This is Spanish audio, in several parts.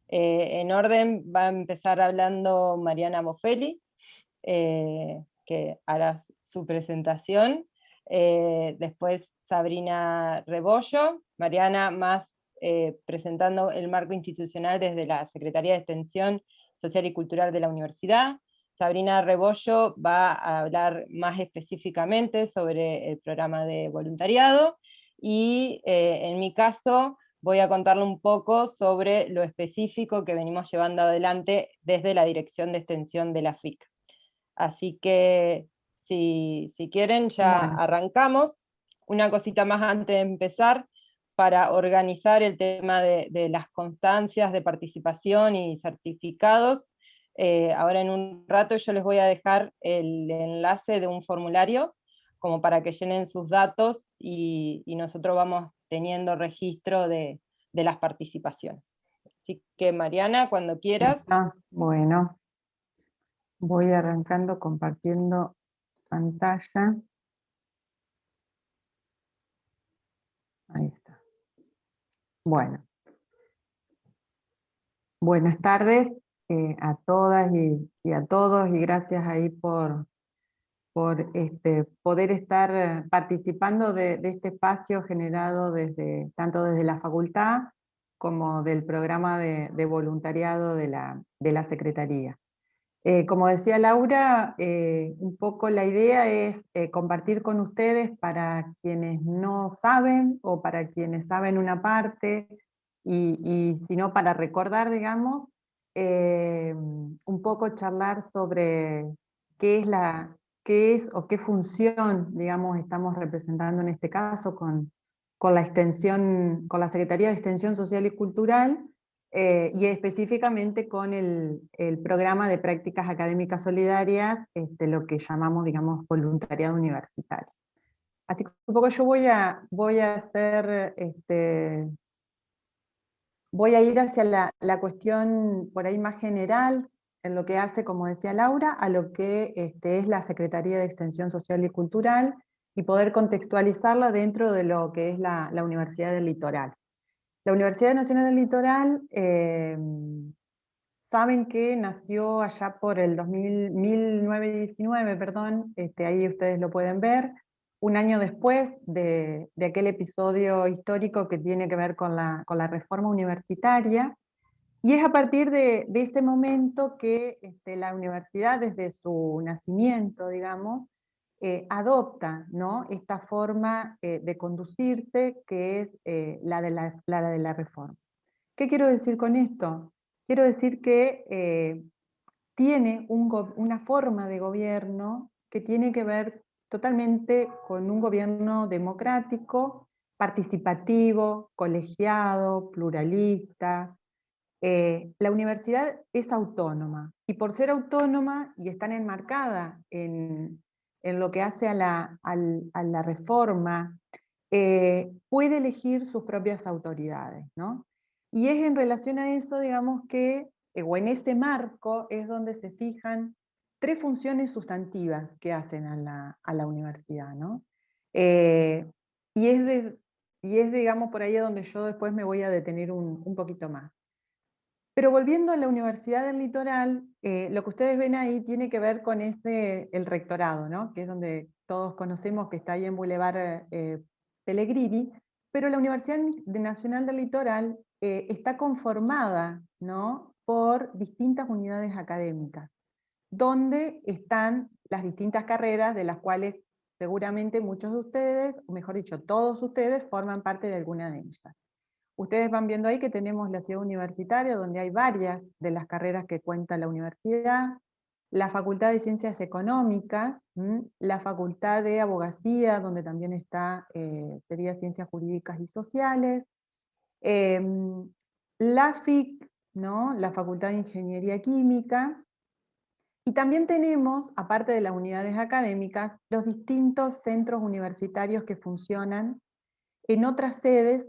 En orden va a empezar hablando Mariana Bofelli, que hará su presentación. Después Sabrina Rebollo, Mariana más presentando el marco institucional desde la Secretaría de Extensión Social y Cultural de la Universidad. Sabrina Rebollo va a hablar más específicamente sobre el programa de voluntariado, y en mi caso voy a contarle un poco sobre lo específico que venimos llevando adelante desde la Dirección de Extensión de la FIC. Así que, si quieren, ya Bueno, arrancamos. Una cosita más antes de empezar, para organizar el tema de las constancias de participación y certificados. Ahora en un rato yo les voy a dejar el enlace de un formulario, como para que llenen sus datos y nosotros vamos teniendo registro de las participaciones. Así que Mariana, cuando quieras. bueno, voy arrancando compartiendo pantalla. Ahí está. Bueno, buenas tardes a todas y a todos, y gracias ahí por poder estar participando de este espacio generado tanto desde la facultad como del programa de voluntariado de la Secretaría. Como decía Laura, un poco la idea es compartir con ustedes, para quienes no saben o para quienes saben una parte, y si no, para recordar, digamos, un poco charlar sobre qué es o qué función, digamos, estamos representando en este caso con la Secretaría de Extensión Social y Cultural, y específicamente con el programa de prácticas académicas solidarias, lo que llamamos, digamos, voluntariado universitario. Así que un poco yo voy a hacer, voy a ir hacia la cuestión por ahí más general, en lo que hace, como decía Laura, a lo que es la Secretaría de Extensión Social y Cultural, y poder contextualizarla dentro de lo que es la Universidad del Litoral. La Universidad Nacional del Litoral, saben que nació allá por el 1919, perdón, ahí ustedes lo pueden ver, un año después de aquel episodio histórico que tiene que ver con la reforma universitaria, y es a partir de ese momento que la universidad, desde su nacimiento, digamos, adopta, ¿no?, esta forma de conducirse, que es la de la reforma. ¿Qué quiero decir con esto? Quiero decir que tiene una forma de gobierno que tiene que ver totalmente con un gobierno democrático, participativo, colegiado, pluralista. La universidad es autónoma, y por ser autónoma y estar enmarcada en lo que hace a la reforma, puede elegir sus propias autoridades, ¿no? Y es en relación a eso, digamos, o en ese marco, es donde se fijan tres funciones sustantivas que hacen a la universidad, ¿no? Eh, y es, digamos, por ahí donde yo después me voy a detener un poquito más. Pero volviendo a la Universidad del Litoral, lo que ustedes ven ahí tiene que ver con el rectorado, ¿no?, que es donde todos conocemos, que está ahí en Boulevard Pellegrini, pero la Universidad Nacional del Litoral está conformada, ¿no?, por distintas unidades académicas, donde están las distintas carreras, de las cuales seguramente muchos de ustedes, o mejor dicho, todos ustedes, forman parte de alguna de ellas. Ustedes van viendo ahí que tenemos la ciudad universitaria, donde hay varias de las carreras que cuenta la universidad, la Facultad de Ciencias Económicas, la Facultad de Abogacía, donde también está, sería Ciencias Jurídicas y Sociales, la FIC, ¿no?, la Facultad de Ingeniería Química, y también tenemos, aparte de las unidades académicas, los distintos centros universitarios que funcionan en otras sedes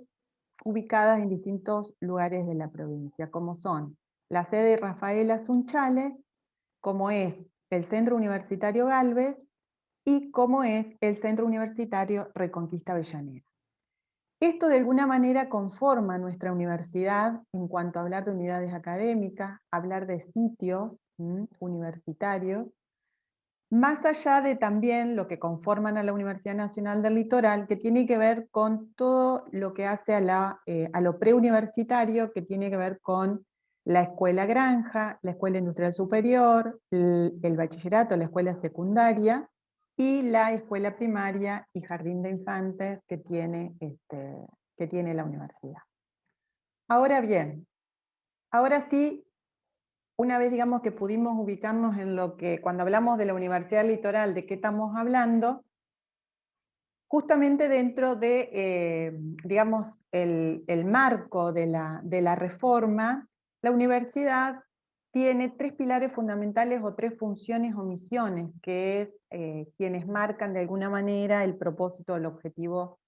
ubicadas en distintos lugares de la provincia, como son la sede Rafaela Sunchales, como es el Centro Universitario Galvez, y como es el Centro Universitario Reconquista Avellaneda. Esto de alguna manera conforma nuestra universidad en cuanto a hablar de unidades académicas, hablar de sitios universitarios, más allá de también lo que conforman a la Universidad Nacional del Litoral, que tiene que ver con todo lo que hace a lo preuniversitario, que tiene que ver con la escuela granja, la escuela industrial superior, el bachillerato, la escuela secundaria, y la escuela primaria y jardín de infantes que tiene la universidad. Ahora bien, ahora sí, una vez digamos que pudimos ubicarnos en lo que, cuando hablamos de la Universidad Litoral, de qué estamos hablando, justamente dentro de, digamos, el marco de la reforma, la universidad tiene tres pilares fundamentales o tres funciones o misiones, que es quienes marcan de alguna manera el propósito, el objetivo,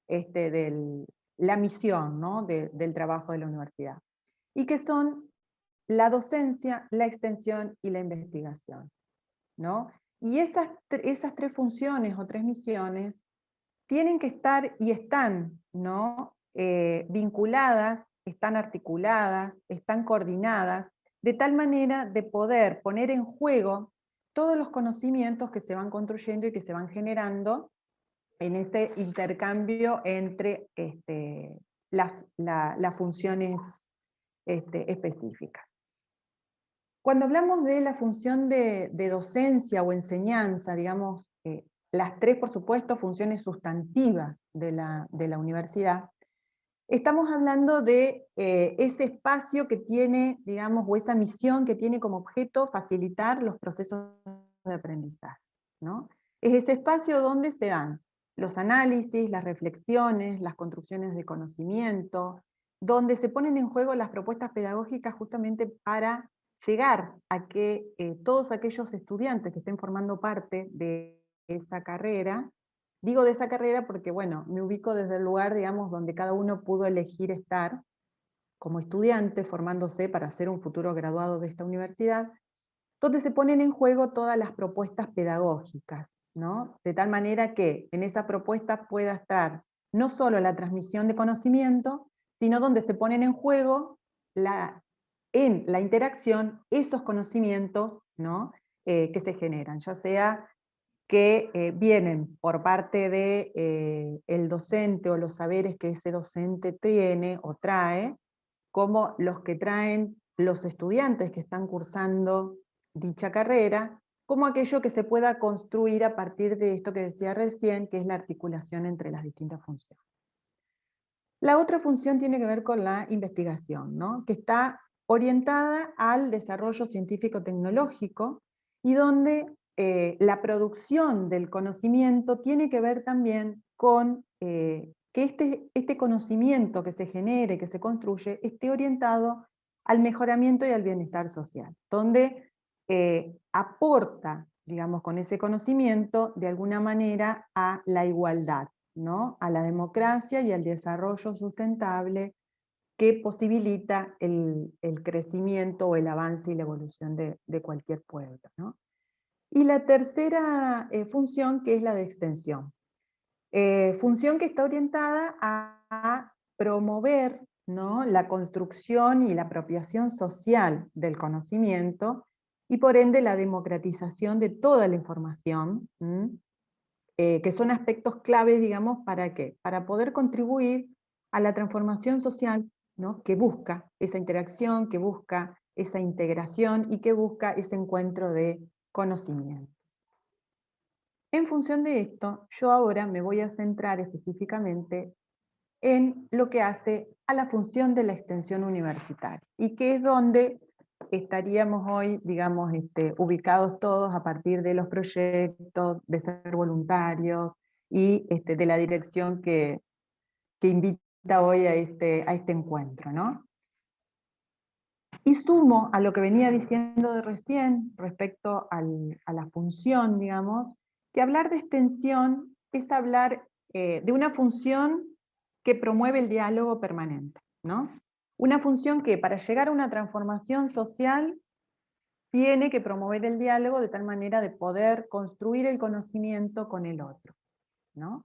la misión, ¿no? del trabajo de la universidad. Y que son la docencia, la extensión y la investigación, ¿no? Y esas tres funciones o tres misiones tienen que estar y están, ¿no? Vinculadas, están articuladas, están coordinadas, de tal manera de poder poner en juego todos los conocimientos que se van construyendo y que se van generando en este intercambio entre las funciones específicas. Cuando hablamos de la función de docencia o enseñanza, digamos, las tres, por supuesto, funciones sustantivas de la universidad, estamos hablando de ese espacio que tiene, digamos, o esa misión que tiene como objeto facilitar los procesos de aprendizaje, ¿no? Es ese espacio donde se dan los análisis, las reflexiones, las construcciones de conocimiento, donde se ponen en juego las propuestas pedagógicas justamente para llegar a que todos aquellos estudiantes que estén formando parte de esa carrera, digo de esa carrera porque, bueno, me ubico desde el lugar, digamos, donde cada uno pudo elegir estar como estudiante, formándose para ser un futuro graduado de esta universidad, donde se ponen en juego todas las propuestas pedagógicas, ¿no? De tal manera que en esa propuesta pueda estar no solo la transmisión de conocimiento, sino donde se ponen en juego en la interacción esos conocimientos, ¿no? Que se generan, ya sea que vienen por parte de el docente o los saberes que ese docente tiene o trae, como los que traen los estudiantes que están cursando dicha carrera, como aquello que se pueda construir a partir de esto que decía recién, que es la articulación entre las distintas funciones. La otra función tiene que ver con la investigación, ¿no? Que está orientada al desarrollo científico-tecnológico y donde la producción del conocimiento tiene que ver también con que este conocimiento que se genere, que se construye, esté orientado al mejoramiento y al bienestar social, donde aporta, digamos, con ese conocimiento, de alguna manera, a la igualdad, ¿no? A la democracia y al desarrollo sustentable que posibilita el crecimiento o el avance y la evolución de cualquier pueblo, ¿no? Y la tercera función, que es la de extensión. Función que está orientada a promover, ¿no? La construcción y la apropiación social del conocimiento y por ende la democratización de toda la información, que son aspectos claves, digamos, ¿para qué? Para poder contribuir a la transformación social, ¿no? Que busca esa interacción, que busca esa integración y que busca ese encuentro de conocimiento. En función de esto, yo ahora me voy a centrar específicamente en lo que hace a la función de la extensión universitaria, y que es donde estaríamos hoy, digamos, ubicados todos a partir de los proyectos, de ser voluntarios, y de la dirección que invita hoy a este encuentro, ¿no? Y sumo a lo que venía diciendo de recién, respecto a la función, digamos, que hablar de extensión es hablar de una función que promueve el diálogo permanente, ¿no? Una función que, para llegar a una transformación social, tiene que promover el diálogo de tal manera de poder construir el conocimiento con el otro, ¿no?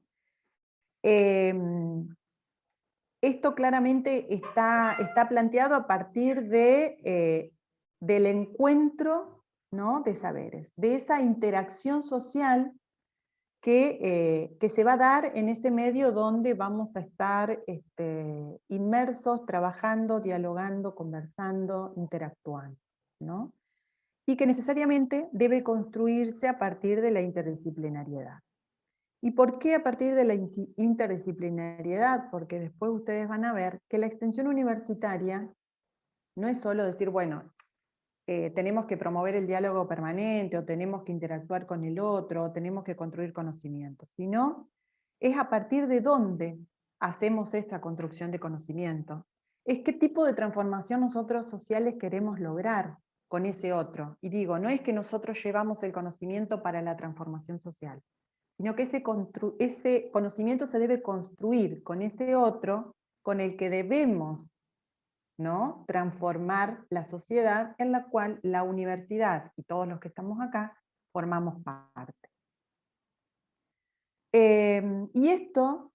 esto claramente está planteado a partir del encuentro, ¿no?, de saberes, de esa interacción social que se va a dar en ese medio donde vamos a estar inmersos, trabajando, dialogando, conversando, interactuando, ¿no? Y que necesariamente debe construirse a partir de la interdisciplinariedad. ¿Y por qué a partir de la interdisciplinariedad? Porque después ustedes van a ver que la extensión universitaria no es solo decir, bueno, tenemos que promover el diálogo permanente, o tenemos que interactuar con el otro, o tenemos que construir conocimiento, sino es a partir de dónde hacemos esta construcción de conocimiento. Es qué tipo de transformación nosotros sociales queremos lograr con ese otro. Y digo, no es que nosotros llevamos el conocimiento para la transformación social, sino que ese conocimiento se debe construir con ese otro con el que debemos, ¿no?, transformar la sociedad en la cual la universidad y todos los que estamos acá formamos parte. Y esto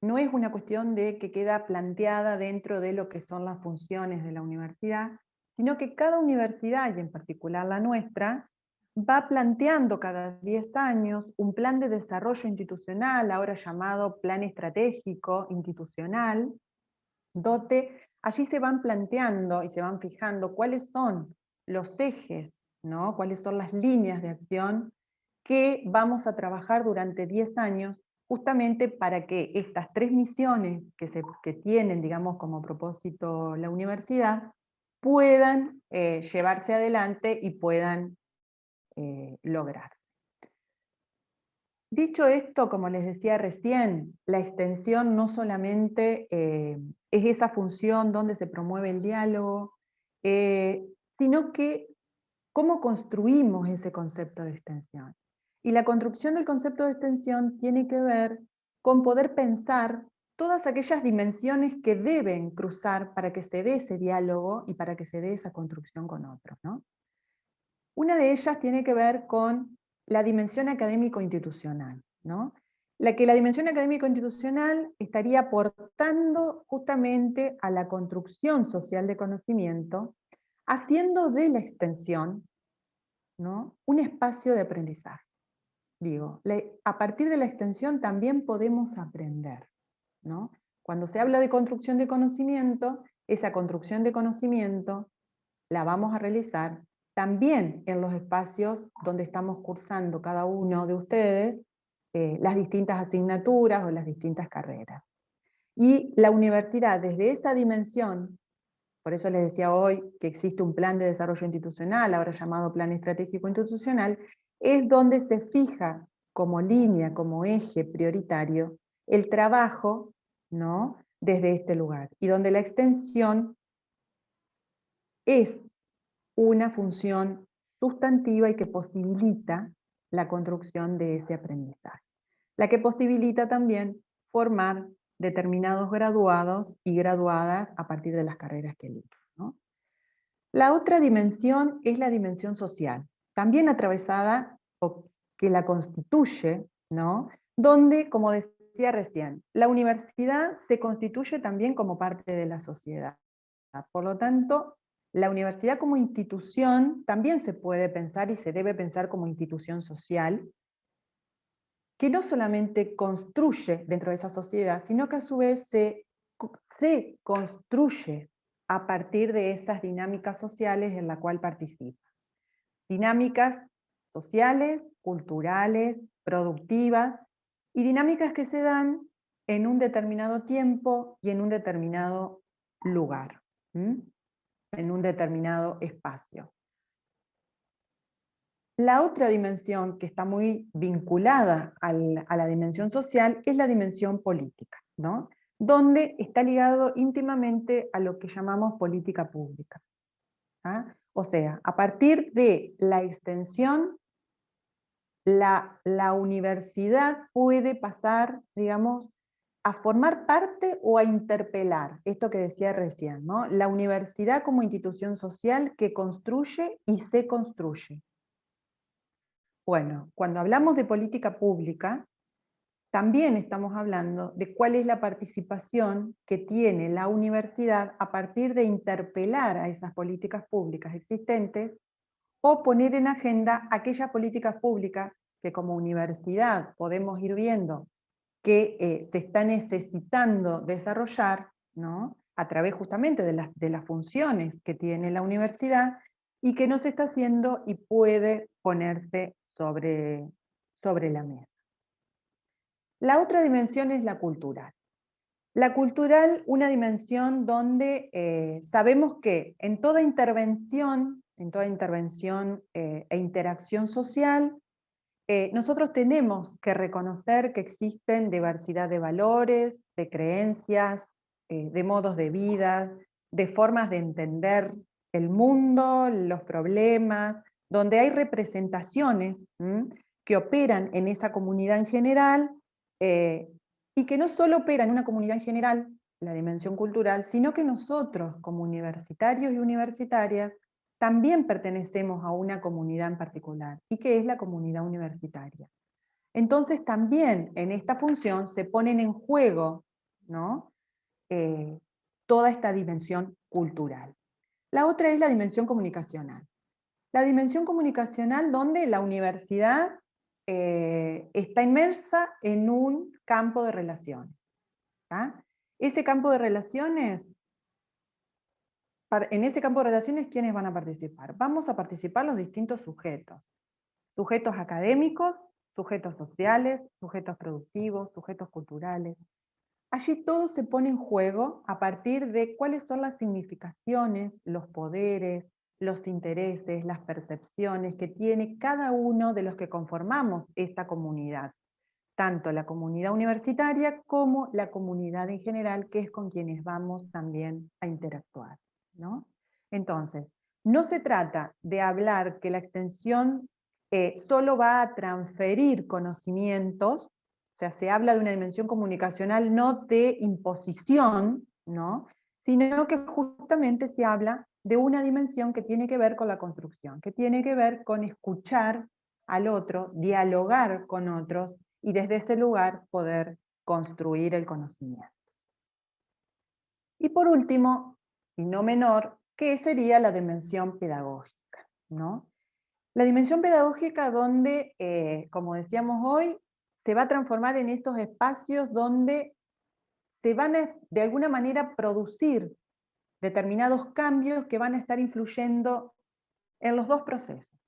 no es una cuestión de que queda planteada dentro de lo que son las funciones de la universidad, sino que cada universidad, y en particular la nuestra, va planteando cada 10 años un plan de desarrollo institucional, ahora llamado Plan Estratégico Institucional, donde allí se van planteando y se van fijando cuáles son los ejes, ¿no?, cuáles son las líneas de acción que vamos a trabajar durante 10 años, justamente para que estas 3 misiones que tienen, digamos, como propósito la universidad, puedan llevarse adelante y puedan lograrse. Dicho esto, como les decía recién, la extensión no solamente es esa función donde se promueve el diálogo, sino que cómo construimos ese concepto de extensión. Y la construcción del concepto de extensión tiene que ver con poder pensar todas aquellas dimensiones que deben cruzar para que se dé ese diálogo y para que se dé esa construcción con otros, ¿no? Una de ellas tiene que ver con la dimensión académico-institucional, ¿no? La dimensión académico-institucional estaría aportando justamente a la construcción social de conocimiento, haciendo de la extensión, ¿no?, un espacio de aprendizaje. Digo, a partir de la extensión también podemos aprender, ¿no? Cuando se habla de construcción de conocimiento, esa construcción de conocimiento la vamos a realizar también en los espacios donde estamos cursando cada uno de ustedes las distintas asignaturas o las distintas carreras. Y la universidad, desde esa dimensión, por eso les decía hoy que existe un plan de desarrollo institucional, ahora llamado Plan Estratégico Institucional, es donde se fija como línea, como eje prioritario, el trabajo, ¿no?, desde este lugar, y donde la extensión es una función sustantiva y que posibilita la construcción de ese aprendizaje. La que posibilita también formar determinados graduados y graduadas a partir de las carreras que eligen, ¿no? La otra dimensión es la dimensión social, también atravesada o que la constituye, ¿no?, donde, como decía recién, la universidad se constituye también como parte de la sociedad. Por lo tanto, la universidad como institución también se puede pensar y se debe pensar como institución social, que no solamente construye dentro de esa sociedad, sino que a su vez se construye a partir de estas dinámicas sociales en la cual participa. Dinámicas sociales, culturales, productivas, y dinámicas que se dan en un determinado tiempo y en un determinado lugar, en un determinado espacio. La otra dimensión que está muy vinculada a la dimensión social es la dimensión política, ¿no?, donde está ligado íntimamente a lo que llamamos política pública. ¿Ah? O sea, a partir de la extensión, la universidad puede pasar, digamos, a formar parte o a interpelar, esto que decía recién, ¿no?, la universidad como institución social que construye y se construye. Bueno, cuando hablamos de política pública, también estamos hablando de cuál es la participación que tiene la universidad a partir de interpelar a esas políticas públicas existentes o poner en agenda aquellas políticas públicas que como universidad podemos ir viendo que se está necesitando desarrollar, ¿no?, a través justamente de las funciones que tiene la universidad y que no se está haciendo y puede ponerse sobre la mesa. La otra dimensión es la cultural. La cultural, una dimensión donde sabemos que en toda intervención e interacción social, nosotros tenemos que reconocer que existen diversidad de valores, de creencias, de modos de vida, de formas de entender el mundo, los problemas, donde hay representaciones que operan en esa comunidad en general, y que no solo operan en una comunidad en general, la dimensión cultural, sino que nosotros como universitarios y universitarias también pertenecemos a una comunidad en particular, y que es la comunidad universitaria. Entonces también en esta función se ponen en juego, ¿no?, toda esta dimensión cultural. La otra es la dimensión comunicacional. La dimensión comunicacional donde la universidad está inmersa en un campo de relaciones. ¿Tá? Ese campo de relaciones, en ese campo de relaciones, ¿quiénes van a participar? Vamos a participar los distintos sujetos. Sujetos académicos, sujetos sociales, sujetos productivos, sujetos culturales. Allí todo se pone en juego a partir de cuáles son las significaciones, los poderes, los intereses, las percepciones que tiene cada uno de los que conformamos esta comunidad. Tanto la comunidad universitaria como la comunidad en general, que es con quienes vamos también a interactuar, ¿no? Entonces, no se trata de hablar que la extensión solo va a transferir conocimientos, o sea, se habla de una dimensión comunicacional no de imposición, ¿no?, sino que justamente se habla de una dimensión que tiene que ver con la construcción, que tiene que ver con escuchar al otro, dialogar con otros, y desde ese lugar poder construir el conocimiento. Y por último, y no menor, ¿qué sería la dimensión pedagógica, ¿no? La dimensión pedagógica donde, como decíamos hoy, se va a transformar en esos espacios donde se van a, de alguna manera, producir determinados cambios que van a estar influyendo en los dos procesos,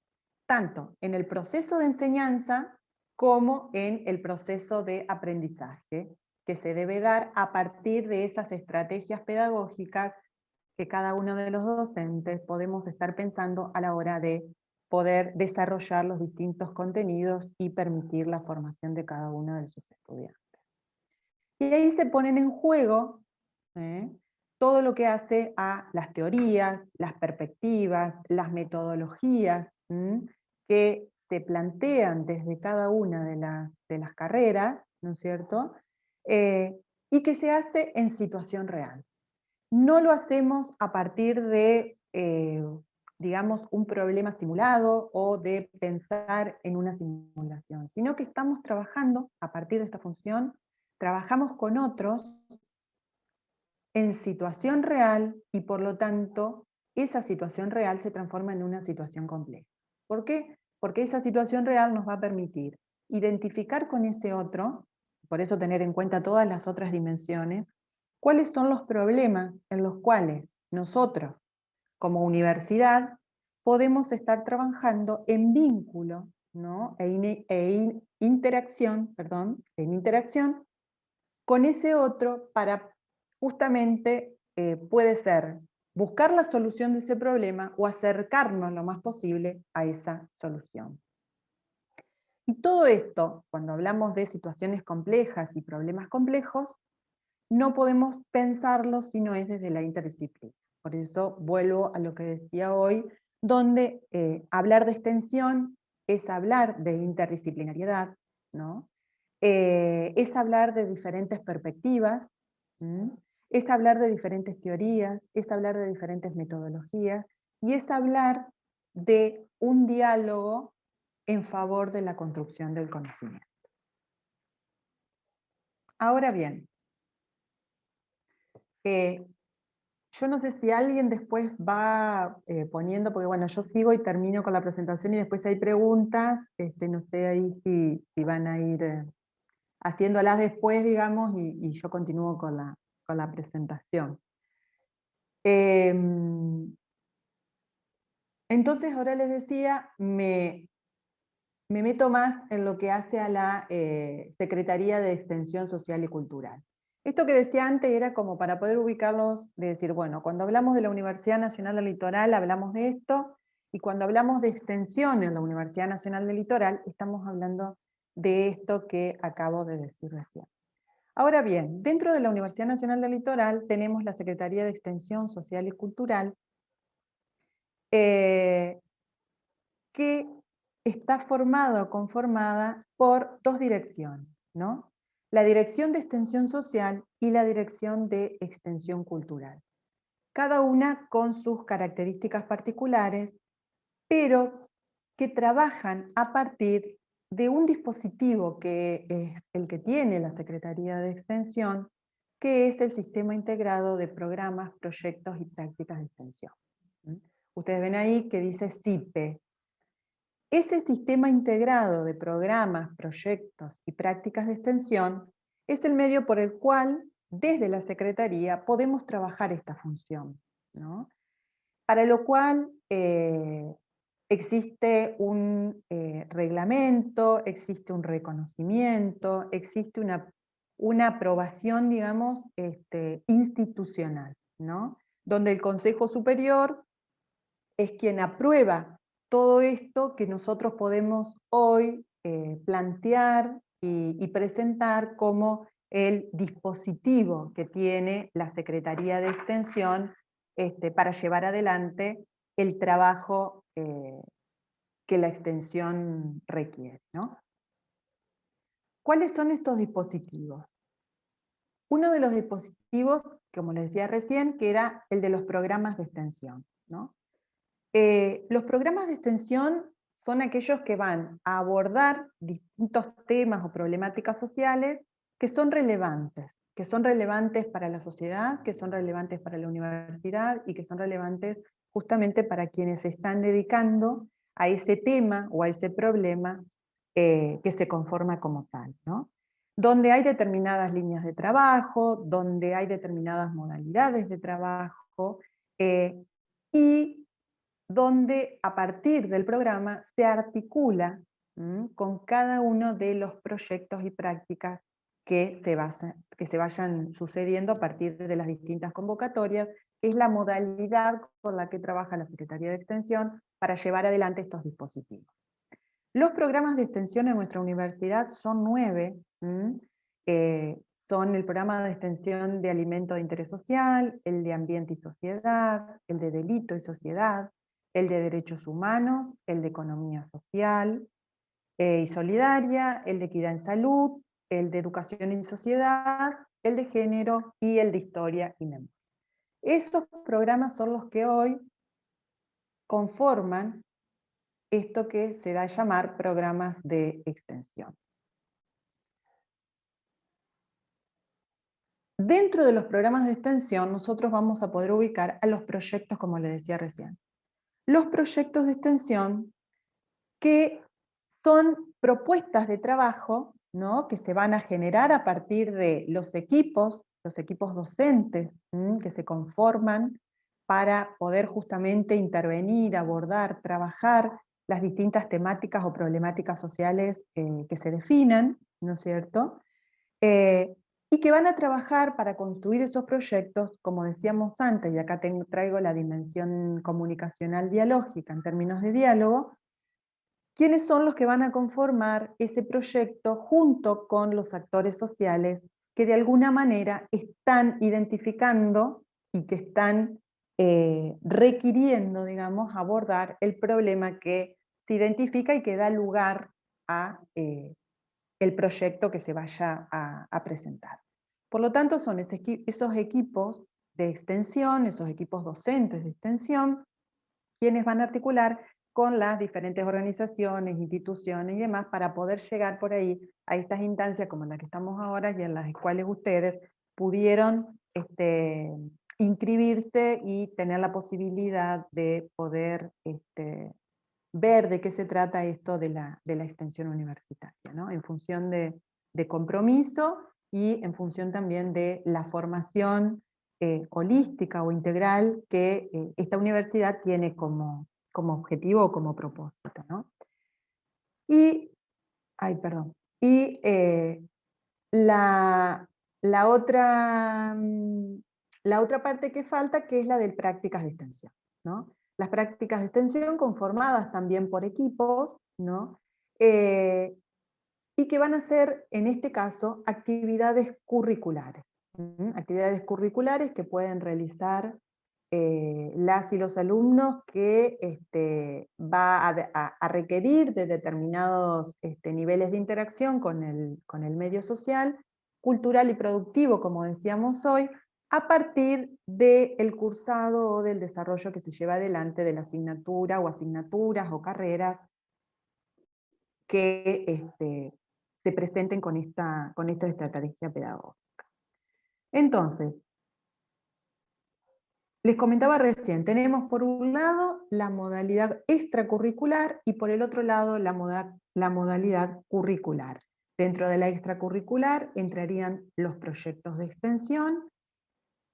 tanto en el proceso de enseñanza como en el proceso de aprendizaje, que se debe dar a partir de esas estrategias pedagógicas que cada uno de los docentes podemos estar pensando a la hora de poder desarrollar los distintos contenidos y permitir la formación de cada uno de sus estudiantes. Y ahí se ponen en juego todo lo que hace a las teorías, las perspectivas, las metodologías que se plantean desde cada una de las carreras, ¿no es cierto?, y que se hace en situación real. No lo hacemos a partir de, digamos, un problema simulado o de pensar en una simulación, sino que estamos trabajando a partir de esta función, trabajamos con otros en situación real y por lo tanto esa situación real se transforma en una situación compleja. ¿Por qué? Porque esa situación real nos va a permitir identificar con ese otro, por eso tener en cuenta todas las otras dimensiones, cuáles son los problemas en los cuales nosotros, como universidad, podemos estar trabajando en vínculo, ¿no?, interacción con ese otro para justamente, puede ser buscar la solución de ese problema o acercarnos lo más posible a esa solución. Y todo esto, cuando hablamos de situaciones complejas y problemas complejos, no podemos pensarlo si no es desde la interdisciplina. Por eso vuelvo a lo que decía hoy, donde hablar de extensión es hablar de interdisciplinariedad, ¿no? Es hablar de diferentes perspectivas, es hablar de diferentes teorías, es hablar de diferentes metodologías, y es hablar de un diálogo en favor de la construcción del conocimiento. Ahora bien, yo no sé si alguien después va poniendo, porque bueno, yo sigo y termino con la presentación y después hay preguntas, no sé ahí si van a ir haciéndolas después, digamos, y yo continúo con la presentación. Entonces, ahora les decía, me meto más en lo que hace a la Secretaría de Extensión Social y Cultural. Esto que decía antes era como para poder ubicarlos, de decir, bueno, cuando hablamos de la Universidad Nacional del Litoral hablamos de esto, y cuando hablamos de extensión en la Universidad Nacional del Litoral, estamos hablando de esto que acabo de decir recién. Ahora bien, dentro de la Universidad Nacional del Litoral tenemos la Secretaría de Extensión Social y Cultural, que está formada o conformada por dos direcciones, ¿no? La Dirección de Extensión Social y la Dirección de Extensión Cultural. Cada una con sus características particulares, pero que trabajan a partir de un dispositivo que es el que tiene la Secretaría de Extensión, que es el Sistema Integrado de Programas, Proyectos y Prácticas de Extensión. Ustedes ven ahí que dice SIPE. Ese sistema integrado de programas, proyectos y prácticas de extensión es el medio por el cual, desde la Secretaría, podemos trabajar esta función, ¿no? Para lo cual existe un reglamento, existe un reconocimiento, existe una aprobación, digamos, institucional, ¿no? Donde el Consejo Superior es quien aprueba todo esto que nosotros podemos hoy plantear y presentar como el dispositivo que tiene la Secretaría de Extensión para llevar adelante el trabajo que la extensión requiere, ¿no? ¿Cuáles son estos dispositivos? Uno de los dispositivos, como les decía recién, que era el de los programas de extensión, ¿no? Los programas de extensión son aquellos que van a abordar distintos temas o problemáticas sociales que son relevantes para la sociedad, que son relevantes para la universidad y que son relevantes justamente para quienes se están dedicando a ese tema o a ese problema que se conforma como tal, ¿no? Donde hay determinadas líneas de trabajo, donde hay determinadas modalidades de trabajo, y donde a partir del programa se articula con cada uno de los proyectos y prácticas que se vayan sucediendo a partir de las distintas convocatorias, que es la modalidad con la que trabaja la Secretaría de Extensión para llevar adelante estos dispositivos. Los programas de extensión en nuestra universidad son 9, son el programa de extensión de alimento de interés social, el de ambiente y sociedad, el de delito y sociedad, el de derechos humanos, el de economía social y solidaria, el de equidad en salud, el de educación y sociedad, el de género y el de historia y memoria. Estos programas son los que hoy conforman esto que se da a llamar programas de extensión. Dentro de los programas de extensión, nosotros vamos a poder ubicar a los proyectos, como les decía recién. Los proyectos de extensión que son propuestas de trabajo, ¿no?, que se van a generar a partir de los equipos docentes que se conforman para poder justamente intervenir, abordar, trabajar las distintas temáticas o problemáticas sociales que se definan, ¿no es cierto? Y que van a trabajar para construir esos proyectos, como decíamos antes, y acá traigo la dimensión comunicacional dialógica en términos de diálogo. ¿Quiénes son los que van a conformar ese proyecto junto con los actores sociales que de alguna manera están identificando y que están requiriendo, digamos, abordar el problema que se identifica y que da lugar a el proyecto que se vaya a presentar? Por lo tanto, son esos equipos de extensión, esos equipos docentes de extensión, quienes van a articular con las diferentes organizaciones, instituciones y demás, para poder llegar por ahí a estas instancias como la que estamos ahora y en las cuales ustedes pudieron inscribirse y tener la posibilidad de poder ver de qué se trata esto de la extensión universitaria, ¿no? En función de compromiso y en función también de la formación holística o integral que esta universidad tiene como objetivo o como propósito, ¿no? Y, ay, perdón, y la, la otra, la otra parte que falta, que es la de prácticas de extensión, ¿no? Las prácticas de extensión conformadas también por equipos, ¿no? Y que van a ser, en este caso, actividades curriculares. Actividades curriculares que pueden realizar las y los alumnos que va a requerir de determinados niveles de interacción con el medio social, cultural y productivo, como decíamos hoy, a partir del cursado o del desarrollo que se lleva adelante de la asignatura o asignaturas o carreras que se presenten con esta estrategia pedagógica. Entonces, les comentaba recién, tenemos por un lado la modalidad extracurricular y por el otro lado la modalidad curricular. Dentro de la extracurricular entrarían los proyectos de extensión,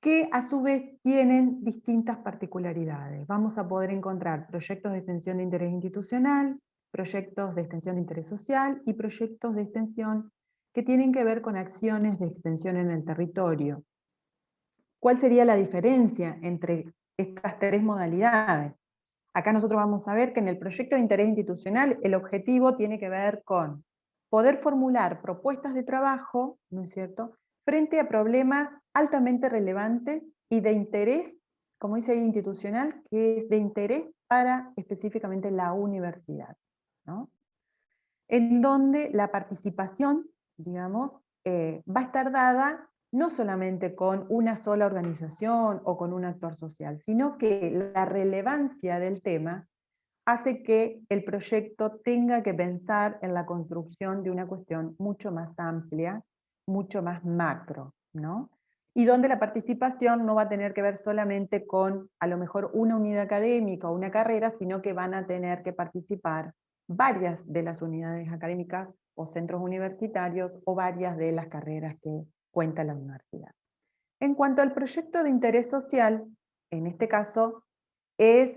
que a su vez tienen distintas particularidades. Vamos a poder encontrar proyectos de extensión de interés institucional, proyectos de extensión de interés social y proyectos de extensión que tienen que ver con acciones de extensión en el territorio. ¿Cuál sería la diferencia entre estas tres modalidades? Acá nosotros vamos a ver que en el proyecto de interés institucional el objetivo tiene que ver con poder formular propuestas de trabajo, ¿no es cierto?, frente a problemas altamente relevantes y de interés, como dice ahí, institucional, que es de interés para específicamente la universidad, ¿no? En donde la participación, digamos, va a estar dada no solamente con una sola organización o con un actor social, sino que la relevancia del tema hace que el proyecto tenga que pensar en la construcción de una cuestión mucho más amplia, mucho más macro, ¿no? Y donde la participación no va a tener que ver solamente con, a lo mejor, una unidad académica o una carrera, sino que van a tener que participar varias de las unidades académicas o centros universitarios o varias de las carreras que cuenta la universidad. En cuanto al proyecto de interés social, en este caso, es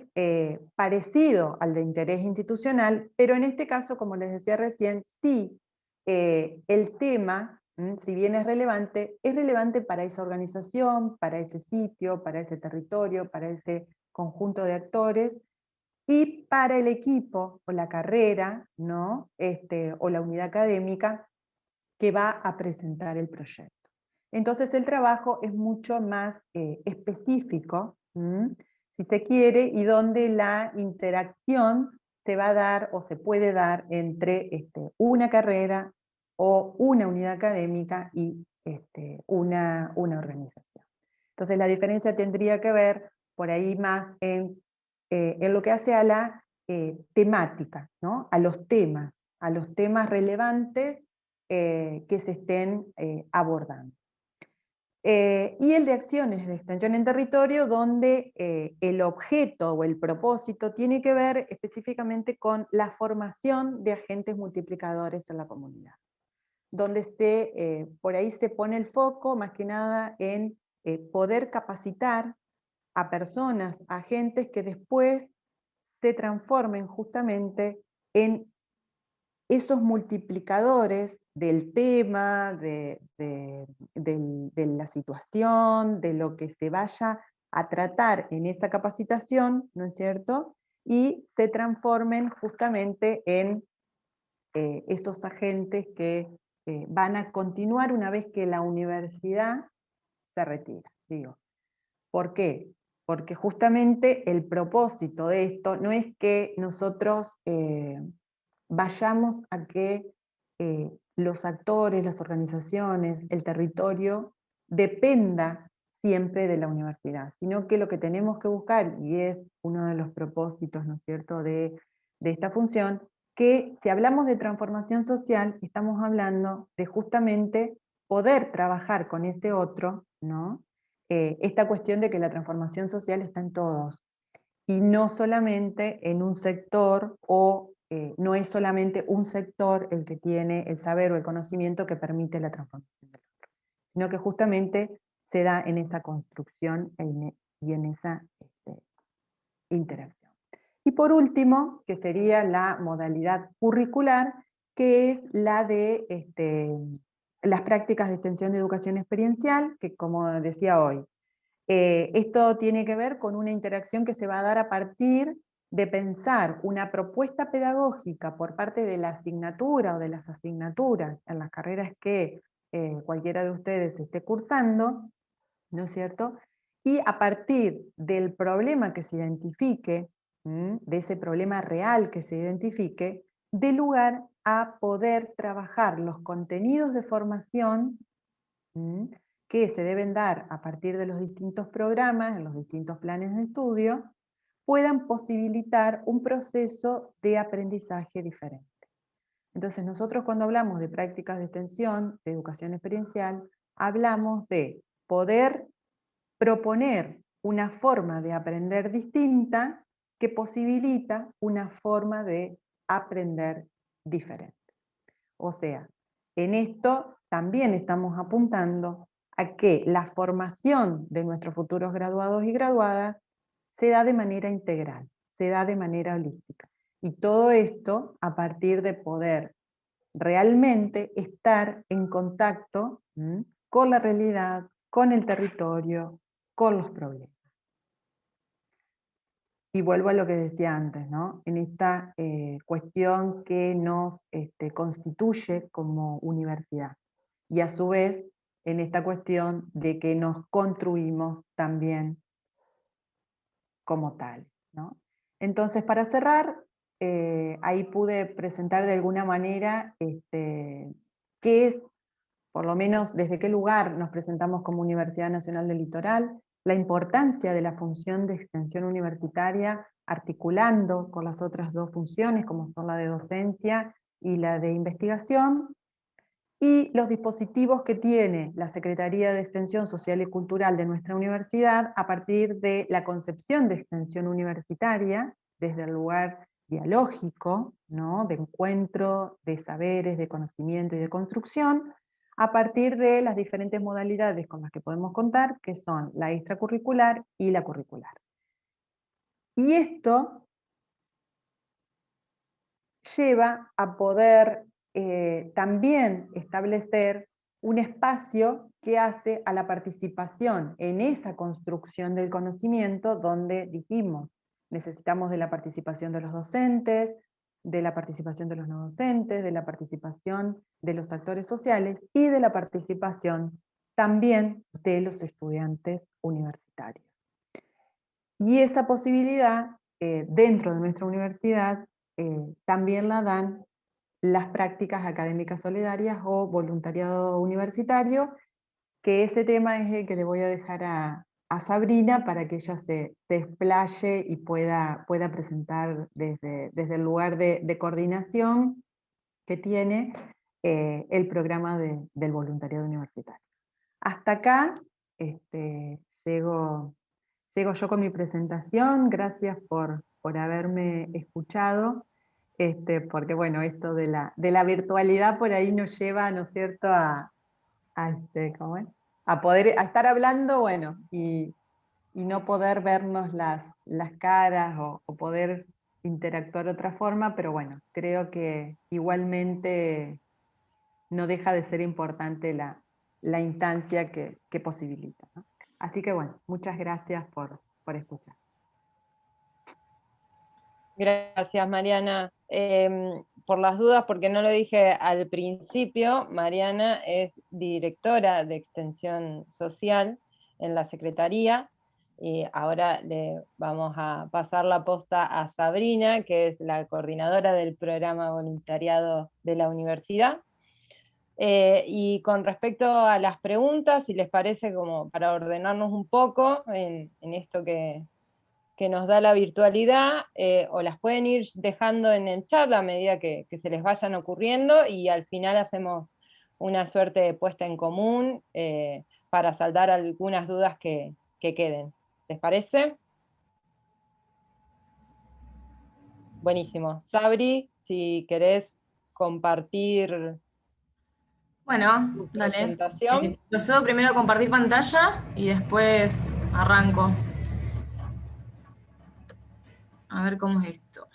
parecido al de interés institucional, pero en este caso, como les decía recién, sí el tema, si bien es relevante para esa organización, para ese sitio, para ese territorio, para ese conjunto de actores, y para el equipo o la carrera, ¿no? O la unidad académica que va a presentar el proyecto. Entonces el trabajo es mucho más específico, si se quiere, y donde la interacción se va a dar o se puede dar entre una carrera o una unidad académica y una organización. Entonces la diferencia tendría que ver por ahí más en lo que hace a la temática, ¿no? A los temas relevantes que se estén abordando. Y el de acciones de extensión en territorio, donde el objeto o el propósito tiene que ver específicamente con la formación de agentes multiplicadores en la comunidad, donde por ahí se pone el foco más que nada en poder capacitar a personas, a agentes que después se transformen justamente en esos multiplicadores del tema, de la situación, de lo que se vaya a tratar en esta capacitación, ¿no es cierto? Y se transformen justamente en esos agentes que van a continuar una vez que la universidad se retira, digo. ¿Por qué? Porque justamente el propósito de esto no es que nosotros vayamos a que los actores, las organizaciones, el territorio, dependa siempre de la universidad, sino que lo que tenemos que buscar, y es uno de los propósitos, ¿no es cierto?, de esta función, que si hablamos de transformación social, estamos hablando de justamente poder trabajar con ese otro, ¿no? Esta cuestión de que la transformación social está en todos, y no solamente en un sector, o no es solamente un sector el que tiene el saber o el conocimiento que permite la transformación del otro, sino que justamente se da en esa construcción y en esa interacción. Y por último, que sería la modalidad curricular, que es la de las prácticas de extensión de educación experiencial, que como decía hoy, esto tiene que ver con una interacción que se va a dar a partir de pensar una propuesta pedagógica por parte de la asignatura o de las asignaturas en las carreras que cualquiera de ustedes esté cursando, ¿no es cierto? Y a partir del problema que se identifique, de ese problema real que se identifique, dé lugar a poder trabajar los contenidos de formación que se deben dar a partir de los distintos programas, en los distintos planes de estudio, puedan posibilitar un proceso de aprendizaje diferente. Entonces nosotros cuando hablamos de prácticas de extensión, de educación experiencial, hablamos de poder proponer una forma de aprender distinta que posibilita una forma de aprender diferente. O sea, en esto también estamos apuntando a que la formación de nuestros futuros graduados y graduadas se da de manera integral, se da de manera holística. Y todo esto a partir de poder realmente estar en contacto con la realidad, con el territorio, con los problemas. Y vuelvo a lo que decía antes, ¿no? En esta cuestión que nos constituye como universidad. Y a su vez, en esta cuestión de que nos construimos también como tal, ¿no? Entonces, para cerrar, ahí pude presentar de alguna manera qué es, por lo menos desde qué lugar nos presentamos como Universidad Nacional del Litoral, la importancia de la función de extensión universitaria articulando con las otras dos funciones, como son la de docencia y la de investigación, y los dispositivos que tiene la Secretaría de Extensión Social y Cultural de nuestra universidad a partir de la concepción de extensión universitaria, desde el lugar dialógico, ¿no?, de encuentro, de saberes, de conocimiento y de construcción, a partir de las diferentes modalidades con las que podemos contar, que son la extracurricular y la curricular. Y esto lleva a poder también establecer un espacio que hace a la participación en esa construcción del conocimiento, donde dijimos, necesitamos de la participación de los docentes, de la participación de los no docentes, de la participación de los actores sociales y de la participación también de los estudiantes universitarios. Y esa posibilidad, dentro de nuestra universidad, también la dan las prácticas académicas solidarias o voluntariado universitario, que ese tema es el que le voy a dejar a Sabrina para que ella se explaye y pueda presentar desde el lugar de coordinación que tiene el programa del voluntariado universitario. Hasta acá llego yo con mi presentación. Gracias por haberme escuchado. Porque bueno, esto de la virtualidad por ahí nos lleva, ¿no es cierto?, ¿cómo es? A estar hablando, bueno, y no poder vernos las caras o poder interactuar de otra forma, pero bueno, creo que igualmente no deja de ser importante la instancia que posibilita, ¿no? Así que bueno, muchas gracias por escuchar. Gracias, Mariana. Por las dudas, porque no lo dije al principio, Mariana es directora de Extensión Social en la Secretaría, y ahora le vamos a pasar la posta a Sabrina, que es la coordinadora del programa voluntariado de la universidad. Y con respecto a las preguntas, si les parece, como para ordenarnos un poco en esto que nos da la virtualidad, o las pueden ir dejando en el chat a medida que se les vayan ocurriendo, y al final hacemos una suerte de puesta en común para saldar algunas dudas que queden. ¿Les parece? Buenísimo. Sabri, si querés compartir Bueno, tu dale. presentación. Procedo primero a compartir pantalla y después arranco. A ver cómo es esto.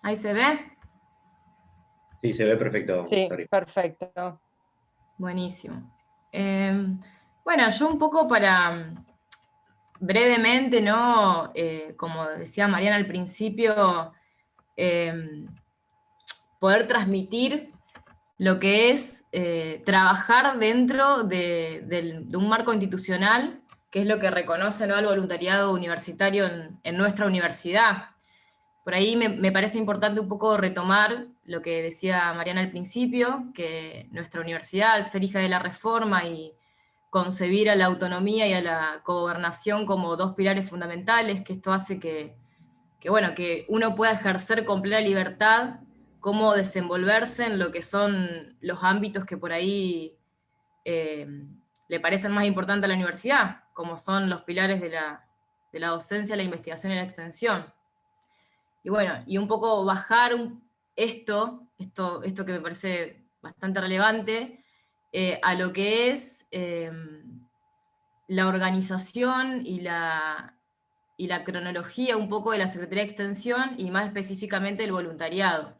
¿Ahí se ve? Sí, se ve perfecto, Sí, Sabri. perfecto. Buenísimo. Bueno, yo un poco para brevemente, ¿no? Como decía Mariana al principio, poder transmitir lo que es trabajar dentro de un marco institucional, que es lo que reconoce, ¿no?, el voluntariado universitario en nuestra universidad. Por ahí me parece importante un poco retomar lo que decía Mariana al principio, que nuestra universidad, al ser hija de la Reforma y concebir a la autonomía y a la cogobernación como dos pilares fundamentales, que esto hace bueno, que uno pueda ejercer con plena libertad cómo desenvolverse en lo que son los ámbitos que por ahí le parecen más importantes a la universidad, como son los pilares de la docencia, la investigación y la extensión. Y bueno, y un poco bajar esto que me parece bastante relevante, a lo que es la organización y la cronología un poco de la Secretaría de Extensión y más específicamente el voluntariado.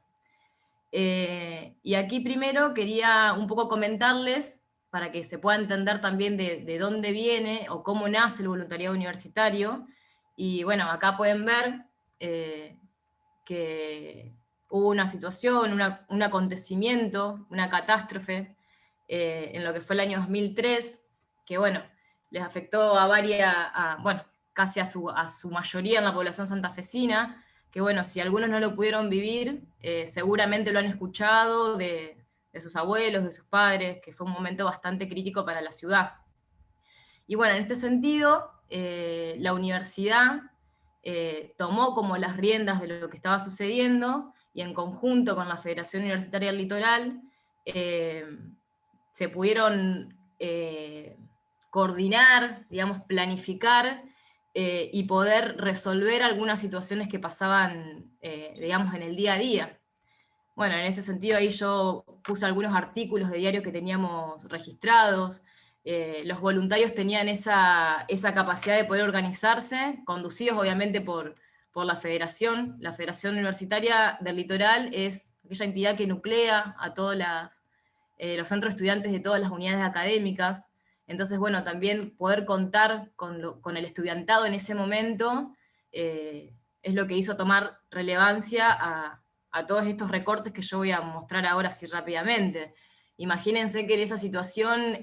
Y aquí primero quería un poco comentarles, para que se pueda entender también de dónde viene o cómo nace el voluntariado universitario. Y bueno, acá pueden ver que hubo una situación, un acontecimiento, una catástrofe en lo que fue el año 2003, que bueno, les afectó a bueno, casi a su mayoría en la población santafesina, que bueno, si algunos no lo pudieron vivir, seguramente lo han escuchado de sus abuelos, de sus padres, que fue un momento bastante crítico para la ciudad. Y bueno, en este sentido, la universidad tomó como las riendas de lo que estaba sucediendo, y en conjunto con la Federación Universitaria del Litoral, se pudieron coordinar, digamos, planificar y poder resolver algunas situaciones que pasaban, digamos, en el día a día. Bueno, en ese sentido ahí yo puse algunos artículos de diarios que teníamos registrados. Los voluntarios tenían esa capacidad de poder organizarse, conducidos obviamente por la Federación. La Federación Universitaria del Litoral es aquella entidad que nuclea a todos los centros de estudiantes de todas las unidades académicas. Entonces, bueno, también poder contar con el estudiantado en ese momento es lo que hizo tomar relevancia a todos estos recortes que yo voy a mostrar ahora así rápidamente. Imagínense que en esa situación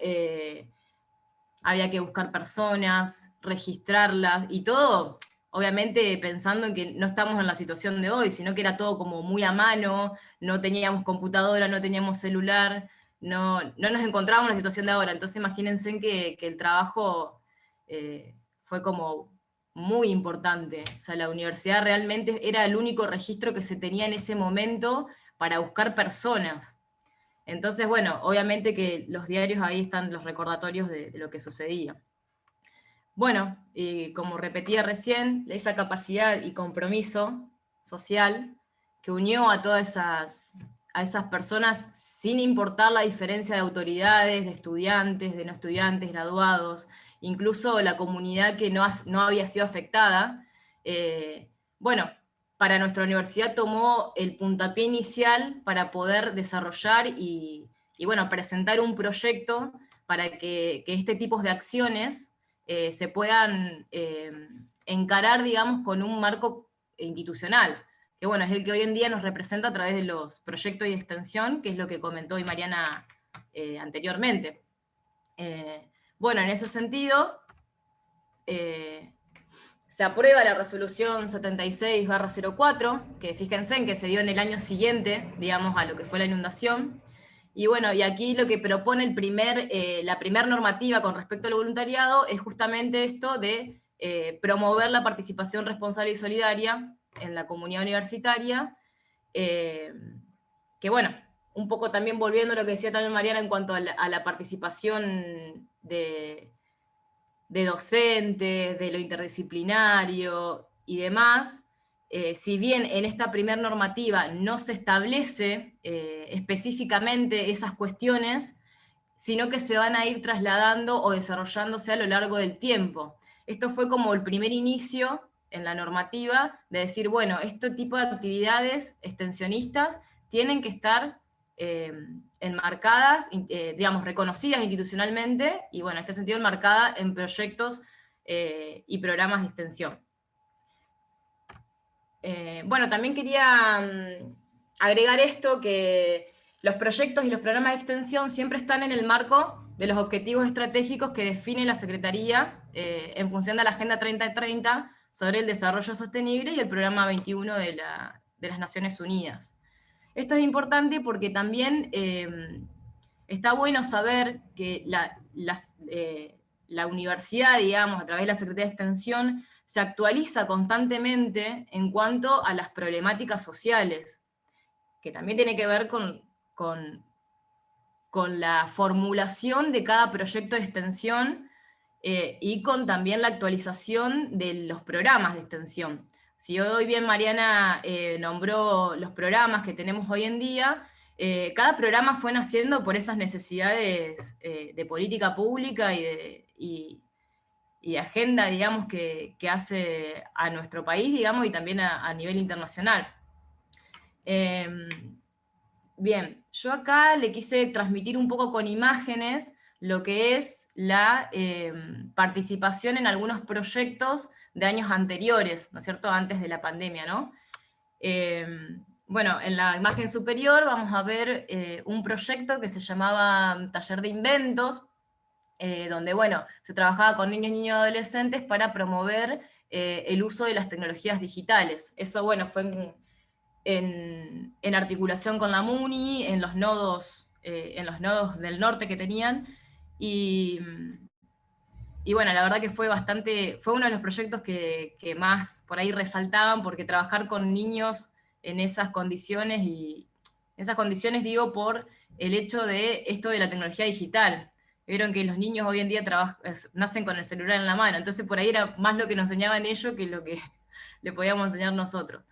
había que buscar personas, registrarlas, y todo, obviamente pensando en que no estamos en la situación de hoy, sino que era todo como muy a mano, no teníamos computadora, no teníamos celular, no nos encontrábamos en la situación de ahora. Entonces imagínense que el trabajo fue como muy importante. O sea, la universidad realmente era el único registro que se tenía en ese momento para buscar personas. Entonces, bueno, obviamente que los diarios ahí están los recordatorios de lo que sucedía. Bueno, y como repetía recién, esa capacidad y compromiso social que unió a todas esas personas sin importar la diferencia de autoridades, de estudiantes, de no estudiantes, graduados, incluso la comunidad que no había sido afectada, bueno, para nuestra universidad tomó el puntapié inicial para poder desarrollar y bueno, presentar un proyecto para que este tipo de acciones se puedan encarar, digamos, con un marco institucional, que bueno, es el que hoy en día nos representa a través de los proyectos de extensión, que es lo que comentó hoy Mariana anteriormente. Bueno, en ese sentido, se aprueba la resolución 76/04, que fíjense en que se dio en el año siguiente, digamos, a lo que fue la inundación. Y bueno, y aquí lo que propone la primer normativa con respecto al voluntariado es justamente esto de promover la participación responsable y solidaria en la comunidad universitaria, que bueno, un poco también volviendo a lo que decía también Mariana en cuanto a la participación de docentes, de lo interdisciplinario y demás, si bien en esta primera normativa no se establece específicamente esas cuestiones, sino que se van a ir trasladando o desarrollándose a lo largo del tiempo. Esto fue como el primer inicio en la normativa de decir, bueno, este tipo de actividades extensionistas tienen que estar enmarcadas, digamos, reconocidas institucionalmente, y bueno, en este sentido enmarcadas en proyectos y programas de extensión. Bueno, también quería agregar esto, que los proyectos y los programas de extensión siempre están en el marco de los objetivos estratégicos que define la Secretaría en función de la Agenda 2030 sobre el desarrollo sostenible y el Programa 21 de las Naciones Unidas. Esto es importante porque también está bueno saber que la universidad, digamos, a través de la Secretaría de Extensión, se actualiza constantemente en cuanto a las problemáticas sociales, que también tiene que ver con la formulación de cada proyecto de extensión y con también la actualización de los programas de extensión. Si hoy bien Mariana nombró los programas que tenemos hoy en día, cada programa fue naciendo por esas necesidades de política pública y de agenda, digamos, que hace a nuestro país, digamos, y también a nivel internacional. Bien, yo acá le quise transmitir un poco con imágenes lo que es la participación en algunos proyectos de años anteriores, ¿no es cierto?, antes de la pandemia, ¿no? Bueno, en la imagen superior vamos a ver un proyecto que se llamaba Taller de Inventos, donde, bueno, se trabajaba con niños, niños y adolescentes para promover el uso de las tecnologías digitales. Eso, bueno, fue en articulación con la MUNI, en los nodos del norte que tenían, y bueno, la verdad que fue uno de los proyectos que más por ahí resaltaban, porque trabajar con niños en esas condiciones, y esas condiciones digo por el hecho de esto de la tecnología digital. Vieron que los niños hoy en día nacen con el celular en la mano, entonces por ahí era más lo que nos enseñaban ellos que lo que le podíamos enseñar nosotros.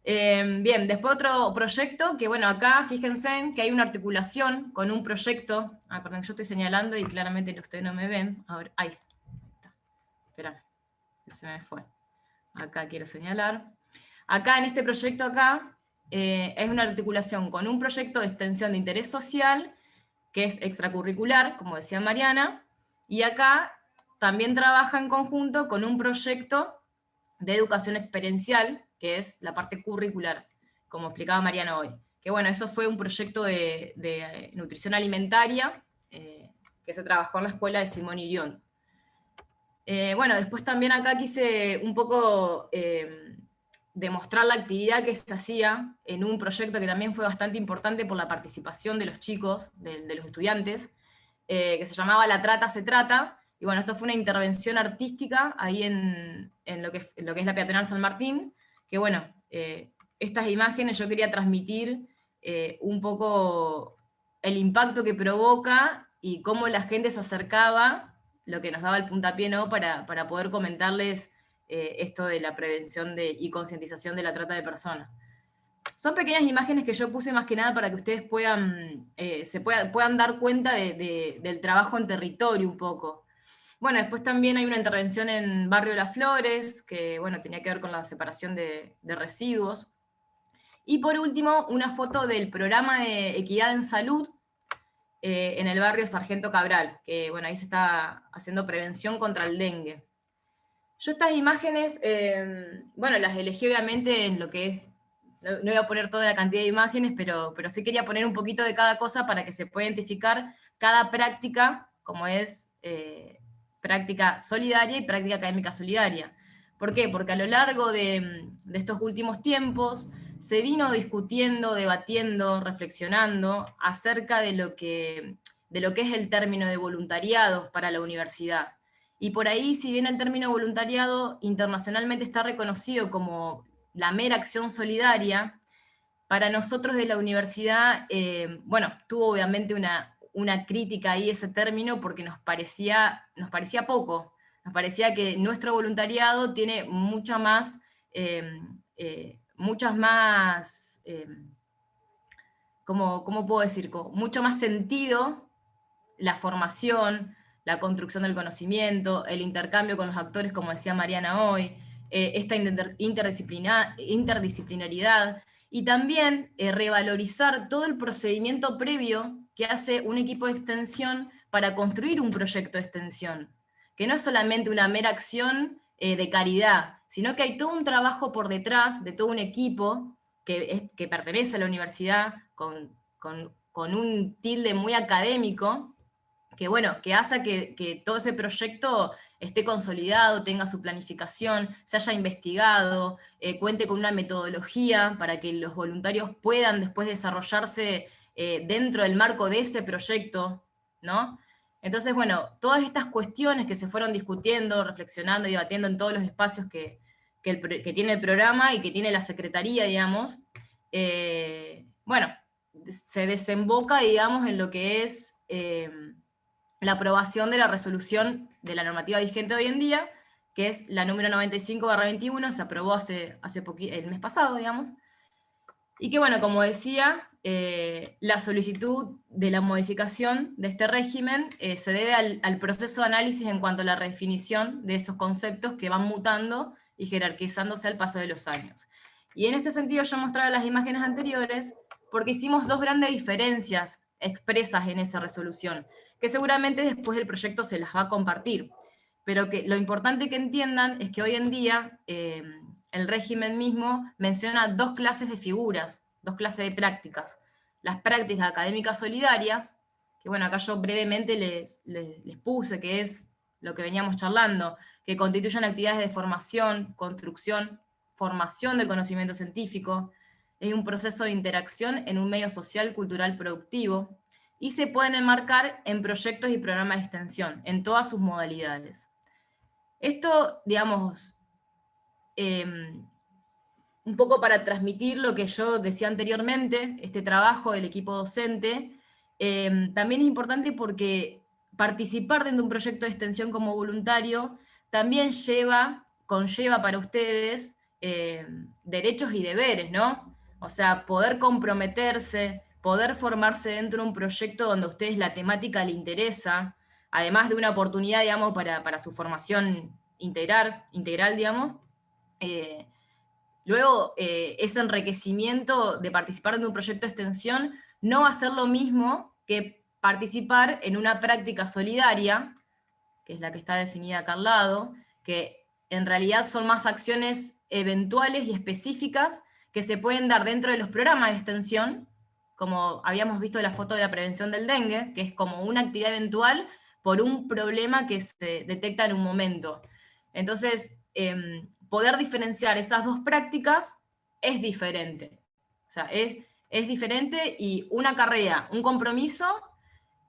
Bien, después otro proyecto, que bueno, acá fíjense que hay una articulación con un proyecto, perdón, yo estoy señalando y claramente ustedes no me ven, a ver, ahí, espera, se me fue, acá quiero señalar, acá en este proyecto acá, es una articulación con un proyecto de extensión de interés social, que es extracurricular, como decía Mariana, y acá también trabaja en conjunto con un proyecto de educación experiencial, que es la parte curricular, como explicaba Mariana hoy. Que bueno, eso fue un proyecto de nutrición alimentaria que se trabajó en la escuela de Simón Irión. Bueno, después también acá quise un poco demostrar la actividad que se hacía en un proyecto que también fue bastante importante por la participación de los chicos, de los estudiantes, que se llamaba La Trata se Trata. Y bueno, esto fue una intervención artística ahí en lo que es la Peatonal San Martín, que bueno, estas imágenes yo quería transmitir un poco el impacto que provoca y cómo la gente se acercaba, lo que nos daba el puntapié, ¿no?, para poder comentarles esto de la prevención y concientización de la trata de personas. Son pequeñas imágenes que yo puse más que nada para que ustedes puedan dar cuenta del trabajo en territorio un poco. Bueno, después también hay una intervención en Barrio Las Flores, que bueno, tenía que ver con la separación de residuos. Y por último, una foto del programa de Equidad en Salud en el barrio Sargento Cabral, que bueno, ahí se está haciendo prevención contra el dengue. Yo estas imágenes, bueno, las elegí obviamente en lo que es, no voy a poner toda la cantidad de imágenes, pero sí quería poner un poquito de cada cosa para que se pueda identificar cada práctica, como es práctica solidaria y práctica académica solidaria. ¿Por qué? Porque a lo largo de estos últimos tiempos se vino discutiendo, debatiendo, reflexionando acerca de lo que es el término de voluntariado para la universidad. Y por ahí, si bien el término voluntariado internacionalmente está reconocido como la mera acción solidaria, para nosotros de la universidad, bueno, tuvo obviamente una crítica ahí ese término porque nos parecía poco, nos parecía que nuestro voluntariado tiene muchas más, ¿cómo puedo decir? Mucho más sentido la formación, la construcción del conocimiento, el intercambio con los actores, como decía Mariana hoy, esta interdisciplinaridad, y también revalorizar todo el procedimiento previo que hace un equipo de extensión para construir un proyecto de extensión, que no es solamente una mera acción de caridad, sino que hay todo un trabajo por detrás de todo un equipo que pertenece a la universidad con un tilde muy académico, que bueno, que hace que todo ese proyecto esté consolidado, tenga su planificación, se haya investigado, cuente con una metodología para que los voluntarios puedan después desarrollarse dentro del marco de ese proyecto, ¿no? Entonces, bueno, todas estas cuestiones que se fueron discutiendo, reflexionando y debatiendo en todos los espacios que tiene el programa y que tiene la Secretaría, digamos, bueno, se desemboca, digamos, en lo que es la aprobación de la resolución de la normativa vigente hoy en día, que es la número 95/21, se aprobó el mes pasado, digamos, y que bueno, como decía, la solicitud de la modificación de este régimen se debe al proceso de análisis en cuanto a la redefinición de esos conceptos que van mutando y jerarquizándose al paso de los años. Y en este sentido yo mostraba las imágenes anteriores porque hicimos dos grandes diferencias expresas en esa resolución, que seguramente después del proyecto se las va a compartir, pero que lo importante que entiendan es que hoy en día el régimen mismo menciona dos clases de figuras, dos clases de prácticas. Las prácticas académicas solidarias, que bueno, acá yo brevemente les puse, que es lo que veníamos charlando, que constituyen actividades de formación, construcción, formación del conocimiento científico, es un proceso de interacción en un medio social, cultural, productivo, y se pueden enmarcar en proyectos y programas de extensión, en todas sus modalidades. Esto, digamos, un poco para transmitir lo que yo decía anteriormente, este trabajo del equipo docente, también es importante porque participar dentro de un proyecto de extensión como voluntario también conlleva para ustedes derechos y deberes, ¿no? O sea, poder comprometerse, poder formarse dentro de un proyecto donde a ustedes la temática le interesa, además de una oportunidad, digamos, para su formación integral, digamos. Luego, ese enriquecimiento de participar en un proyecto de extensión no va a ser lo mismo que participar en una práctica solidaria, que es la que está definida acá al lado, que en realidad son más acciones eventuales y específicas que se pueden dar dentro de los programas de extensión, como habíamos visto en la foto de la prevención del dengue, que es como una actividad eventual por un problema que se detecta en un momento. Entonces, poder diferenciar esas dos prácticas es diferente. O sea, es diferente, y una carrera, un compromiso,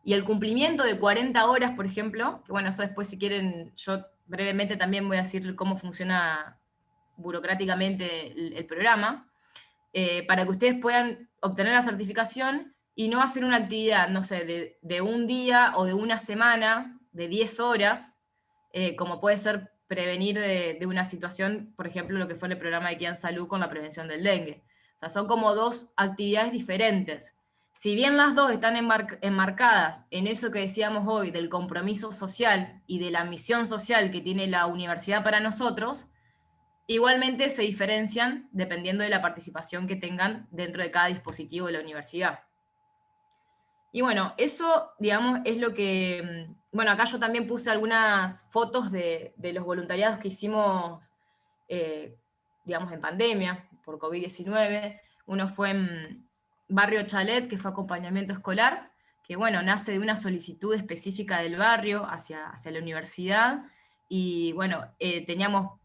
y el cumplimiento de 40 horas, por ejemplo, que bueno, eso después si quieren, yo brevemente también voy a decir cómo funciona burocráticamente el programa, para que ustedes puedan obtener la certificación y no hacer una actividad, no sé, de un día o de una semana, de 10 horas, como puede ser prevenir de una situación, por ejemplo, lo que fue el programa de Kian Salud con la prevención del dengue. O sea, son como dos actividades diferentes. Si bien las dos están enmarcadas en eso que decíamos hoy, del compromiso social y de la misión social que tiene la universidad para nosotros, igualmente se diferencian dependiendo de la participación que tengan dentro de cada dispositivo de la universidad. Y bueno, eso, digamos, es lo que... Bueno, acá yo también puse algunas fotos de los voluntariados que hicimos, digamos, en pandemia, por COVID-19. Uno fue en Barrio Chalet, que fue acompañamiento escolar, que bueno, nace de una solicitud específica del barrio hacia la universidad, y bueno, teníamos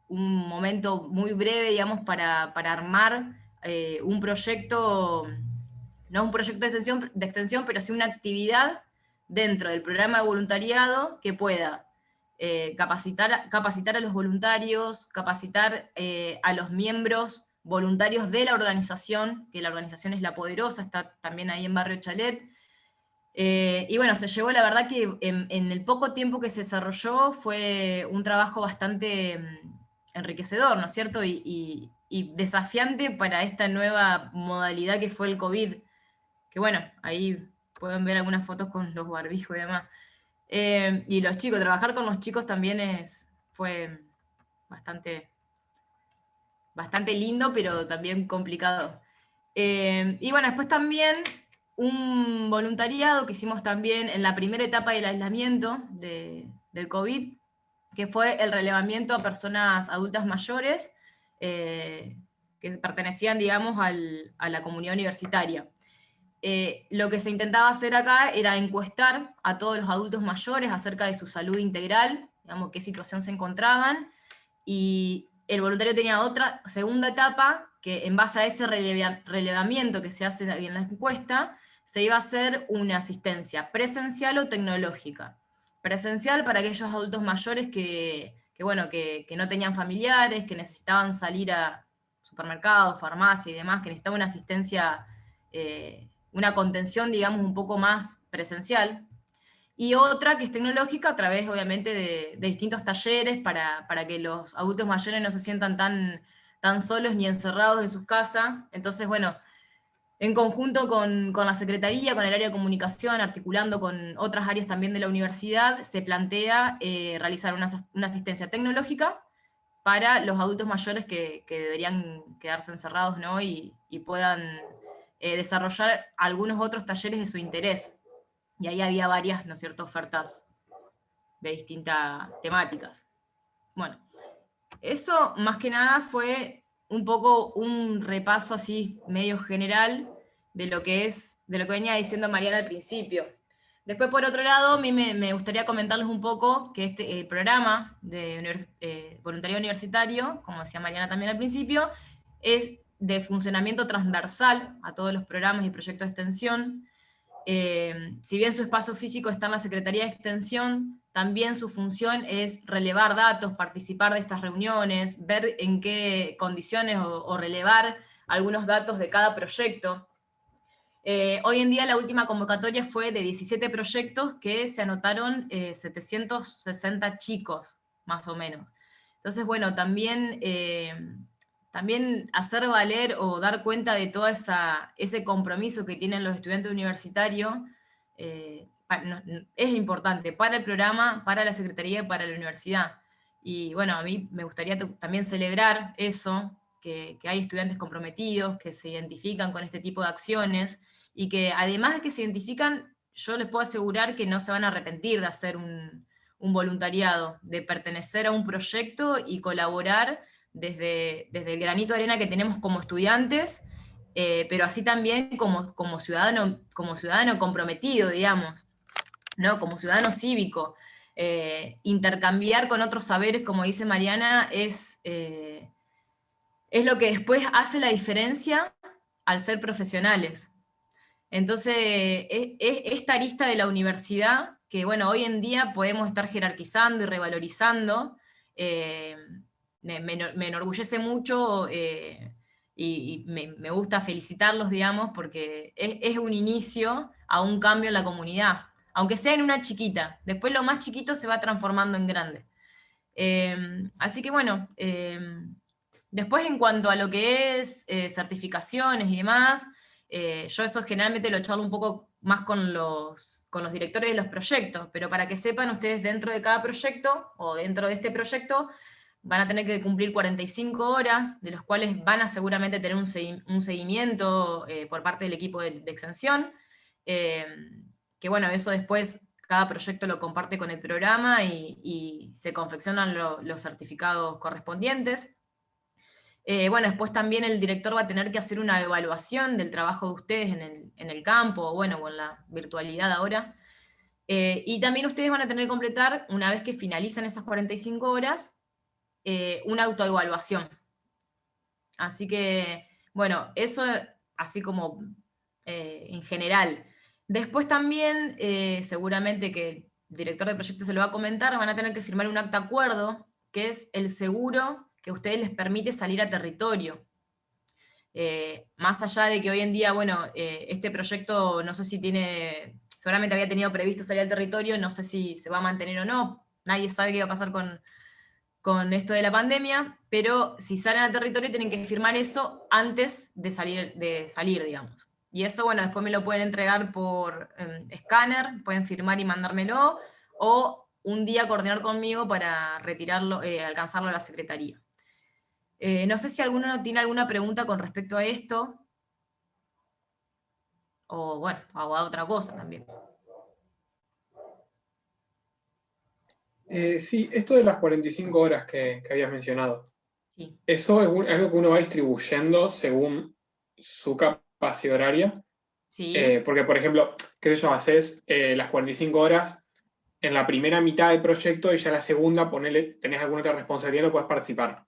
un momento muy breve, digamos, para armar un proyecto, no un proyecto de extensión, pero sí una actividad dentro del programa de voluntariado que pueda capacitar a los voluntarios, capacitar a los miembros voluntarios de la organización, que la organización es La Poderosa, está también ahí en Barrio Chalet. Y bueno, se llevó, la verdad que en el poco tiempo que se desarrolló fue un trabajo bastante enriquecedor, ¿no es cierto? Y desafiante para esta nueva modalidad que fue el COVID. Que bueno, ahí pueden ver algunas fotos con los barbijos y demás. Y los chicos, trabajar con los chicos también fue bastante lindo, pero también complicado. Y bueno, después también un voluntariado que hicimos también en la primera etapa del aislamiento del COVID, que fue el relevamiento a personas adultas mayores que pertenecían, digamos, a la comunidad universitaria. Lo que se intentaba hacer acá era encuestar a todos los adultos mayores acerca de su salud integral, digamos, qué situación se encontraban, y el voluntario tenía otra segunda etapa, que en base a ese relevamiento que se hace en la encuesta, se iba a hacer una asistencia presencial o tecnológica. Presencial para aquellos adultos mayores que no tenían familiares, que necesitaban salir a supermercados, farmacia y demás, que necesitaban una asistencia, una contención, digamos, un poco más presencial. Y otra que es tecnológica a través, obviamente, de distintos talleres para que los adultos mayores no se sientan tan solos ni encerrados en sus casas. Entonces, bueno, en conjunto con la Secretaría, con el área de comunicación, articulando con otras áreas también de la universidad, se plantea realizar una asistencia tecnológica para los adultos mayores que deberían quedarse encerrados, ¿no? y puedan desarrollar algunos otros talleres de su interés. Y ahí había varias, ¿no es cierto?, ofertas de distintas temáticas. Bueno, eso más que nada fue un poco un repaso así medio general de lo que venía diciendo Mariana al principio. Después, por otro lado, a mí me gustaría comentarles un poco que el programa de voluntariado universitario, como decía Mariana también al principio, es de funcionamiento transversal a todos los programas y proyectos de extensión. Si bien su espacio físico está en la Secretaría de Extensión, también su función es relevar datos, participar de estas reuniones, ver en qué condiciones o relevar algunos datos de cada proyecto. Hoy en día la última convocatoria fue de 17 proyectos que se anotaron 760 chicos, más o menos. Entonces, bueno, también hacer valer o dar cuenta de todo ese compromiso que tienen los estudiantes universitarios es importante para el programa, para la Secretaría y para la universidad. Y bueno, a mí me gustaría también celebrar eso, que hay estudiantes comprometidos, que se identifican con este tipo de acciones, y que además de que se identifican, yo les puedo asegurar que no se van a arrepentir de hacer un voluntariado, de pertenecer a un proyecto y colaborar desde el granito de arena que tenemos como estudiantes, pero así también como ciudadano comprometido, digamos, ¿no? Como ciudadano cívico. Intercambiar con otros saberes, como dice Mariana, es lo que después hace la diferencia al ser profesionales. Entonces, esta arista de la universidad, que bueno, hoy en día podemos estar jerarquizando y revalorizando, me enorgullece mucho y me gusta felicitarlos, digamos, porque es un inicio a un cambio en la comunidad, aunque sea en una chiquita. Después lo más chiquito se va transformando en grande. Así que bueno, después en cuanto a lo que es certificaciones y demás, yo eso generalmente lo charlo un poco más con los directores de los proyectos, pero para que sepan ustedes, dentro de cada proyecto, o dentro de este proyecto, van a tener que cumplir 45 horas, de los cuales van a seguramente tener un seguimiento por parte del equipo de extensión, que bueno, eso después cada proyecto lo comparte con el programa y se confeccionan los certificados correspondientes. Bueno, después también el director va a tener que hacer una evaluación del trabajo de ustedes en el campo, o bueno, o en la virtualidad ahora. Y también ustedes van a tener que completar, una vez que finalizan esas 45 horas, una autoevaluación. Así que, bueno, eso así como en general. Después también, seguramente que el director de proyecto se lo va a comentar, van a tener que firmar un acta acuerdo, que es el seguro que a ustedes les permite salir a territorio. Más allá de que hoy en día, bueno, este proyecto no sé si tiene, seguramente había tenido previsto salir al territorio, no sé si se va a mantener o no, nadie sabe qué va a pasar con esto de la pandemia, pero si salen al territorio tienen que firmar eso antes de salir, digamos. Y eso, bueno, después me lo pueden entregar por escáner, pueden firmar y mandármelo, o un día coordinar conmigo para retirarlo, alcanzarlo a la secretaría. No sé si alguno tiene alguna pregunta con respecto a esto, o bueno, o a otra cosa también. Sí, esto de las 45 horas que habías mencionado, Sí. ¿eso es algo que uno va distribuyendo según su capacidad horaria? Sí. Porque, por ejemplo, qué sé yo, haces las 45 horas en la primera mitad del proyecto y ya la segunda tenés alguna otra responsabilidad y no puedes participar.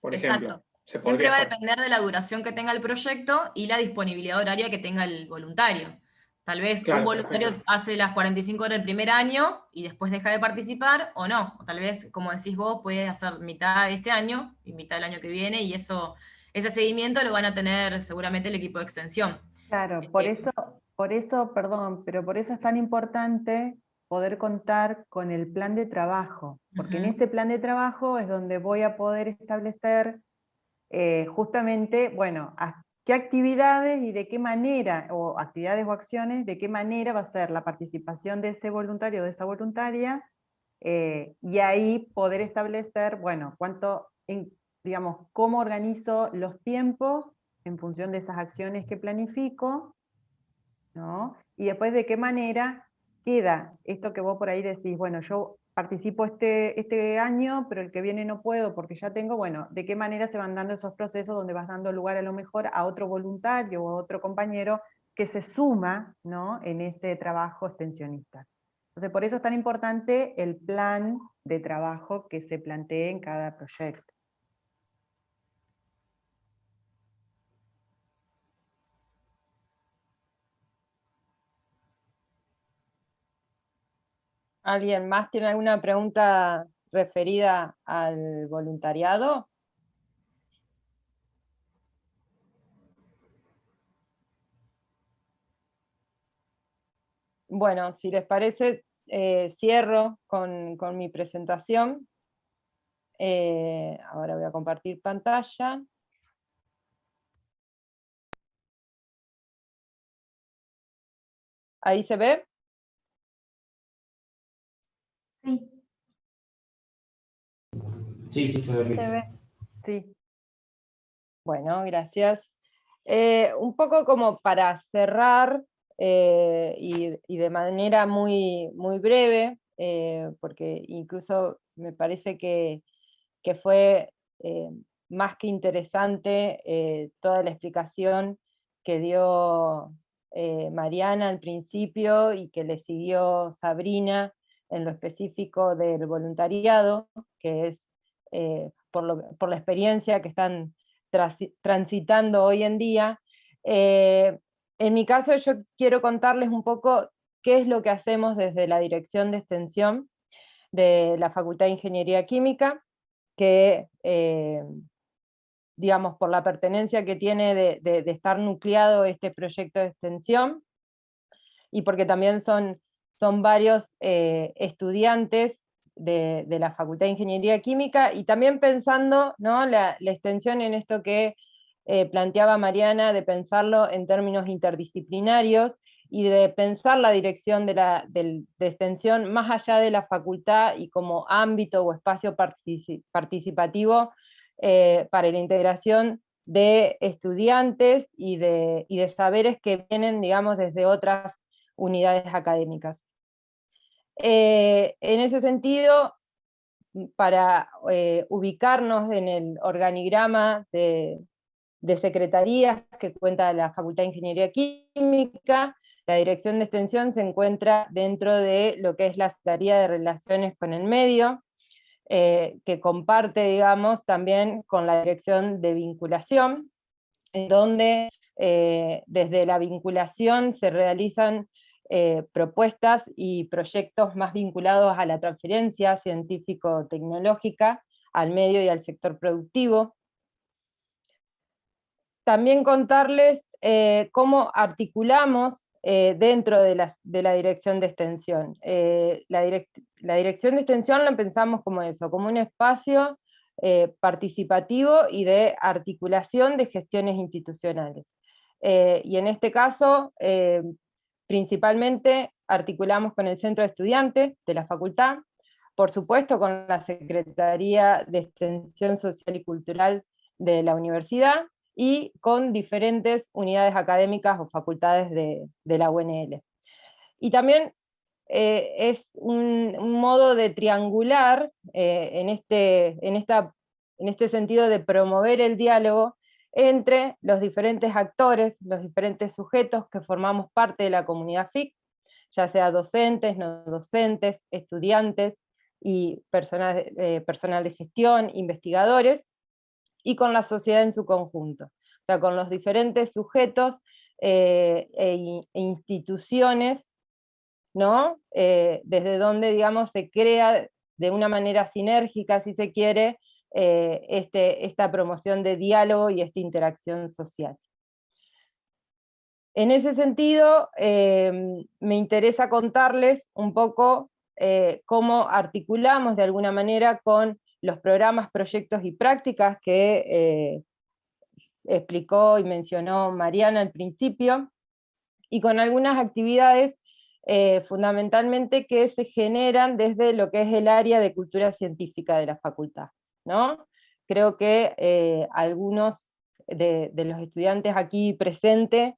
Por ejemplo, Exacto. se Siempre podría va a hacer. depender de la duración que tenga el proyecto y la disponibilidad horaria que tenga el voluntario. Tal vez un Claro, voluntario perfecto. hace las 45 horas el primer año y después deja de participar, o no. O tal vez, como decís vos, puede hacer mitad de este año y mitad del año que viene, y ese seguimiento lo van a tener seguramente el equipo de extensión. Claro, Eh, por eso, perdón, pero por eso es tan importante poder contar con el plan de trabajo, porque en Ujú. este plan de trabajo es donde voy a poder establecer justamente, bueno, qué actividades y de qué manera, o actividades o acciones, de qué manera va a ser la participación de ese voluntario o de esa voluntaria, y ahí poder establecer, bueno, digamos, cómo organizo los tiempos en función de esas acciones que planifico, ¿no? Y después de qué manera queda esto que vos por ahí decís, bueno, yo participo este año, pero el que viene no puedo porque ya tengo, bueno, de qué manera se van dando esos procesos donde vas dando lugar a lo mejor a otro voluntario o a otro compañero que se suma, ¿no?, en ese trabajo extensionista. Entonces, por eso es tan importante el plan de trabajo que se plantee en cada proyecto. ¿Alguien más tiene alguna pregunta referida al voluntariado? Bueno, si les parece, cierro con mi presentación. Ahora voy a compartir pantalla. ¿Ahí se ve? Sí. Sí, sí, se ve ¿Se bien. ve? Sí. Bueno, gracias. Un poco como para cerrar, y de manera muy, muy breve, porque incluso me parece que fue más que interesante toda la explicación que dio Mariana al principio y que le siguió Sabrina en lo específico del voluntariado, que es por la experiencia que están transitando hoy en día. En mi caso yo quiero contarles un poco qué es lo que hacemos desde la Dirección de Extensión de la Facultad de Ingeniería Química, que digamos, por la pertenencia que tiene de estar nucleado este proyecto de extensión, y porque también son varios estudiantes de la Facultad de Ingeniería Química, y también pensando, ¿no?, la extensión en esto que planteaba Mariana, de pensarlo en términos interdisciplinarios, y de pensar la dirección de extensión más allá de la facultad y como ámbito o espacio participativo para la integración de estudiantes y de saberes que vienen, digamos, desde otras unidades académicas. En ese sentido, para ubicarnos en el organigrama de secretarías que cuenta la Facultad de Ingeniería Química, la Dirección de Extensión se encuentra dentro de lo que es la Secretaría de Relaciones con el Medio, que comparte, digamos, también con la Dirección de Vinculación, en donde desde la vinculación se realizan propuestas y proyectos más vinculados a la transferencia científico-tecnológica, al medio y al sector productivo. También contarles cómo articulamos dentro de la dirección de extensión. La dirección de extensión la pensamos como eso, como un espacio participativo y de articulación de gestiones institucionales. Y en este caso, principalmente articulamos con el Centro de Estudiantes de la facultad, por supuesto con la Secretaría de Extensión Social y Cultural de la universidad, y con diferentes unidades académicas o facultades de la UNL. Y también es un modo de triangular en este sentido de promover el diálogo entre los diferentes actores, los diferentes sujetos que formamos parte de la comunidad FIC, ya sea docentes, no docentes, estudiantes y personal de gestión, investigadores, y con la sociedad en su conjunto, o sea, con los diferentes sujetos e instituciones, ¿no? Desde donde, digamos, se crea de una manera sinérgica, si se quiere, esta promoción de diálogo y esta interacción social. En ese sentido, me interesa contarles un poco cómo articulamos de alguna manera con los programas, proyectos y prácticas que explicó y mencionó Mariana al principio, y con algunas actividades fundamentalmente que se generan desde lo que es el área de cultura científica de la facultad, ¿no? Creo que algunos de los estudiantes aquí presentes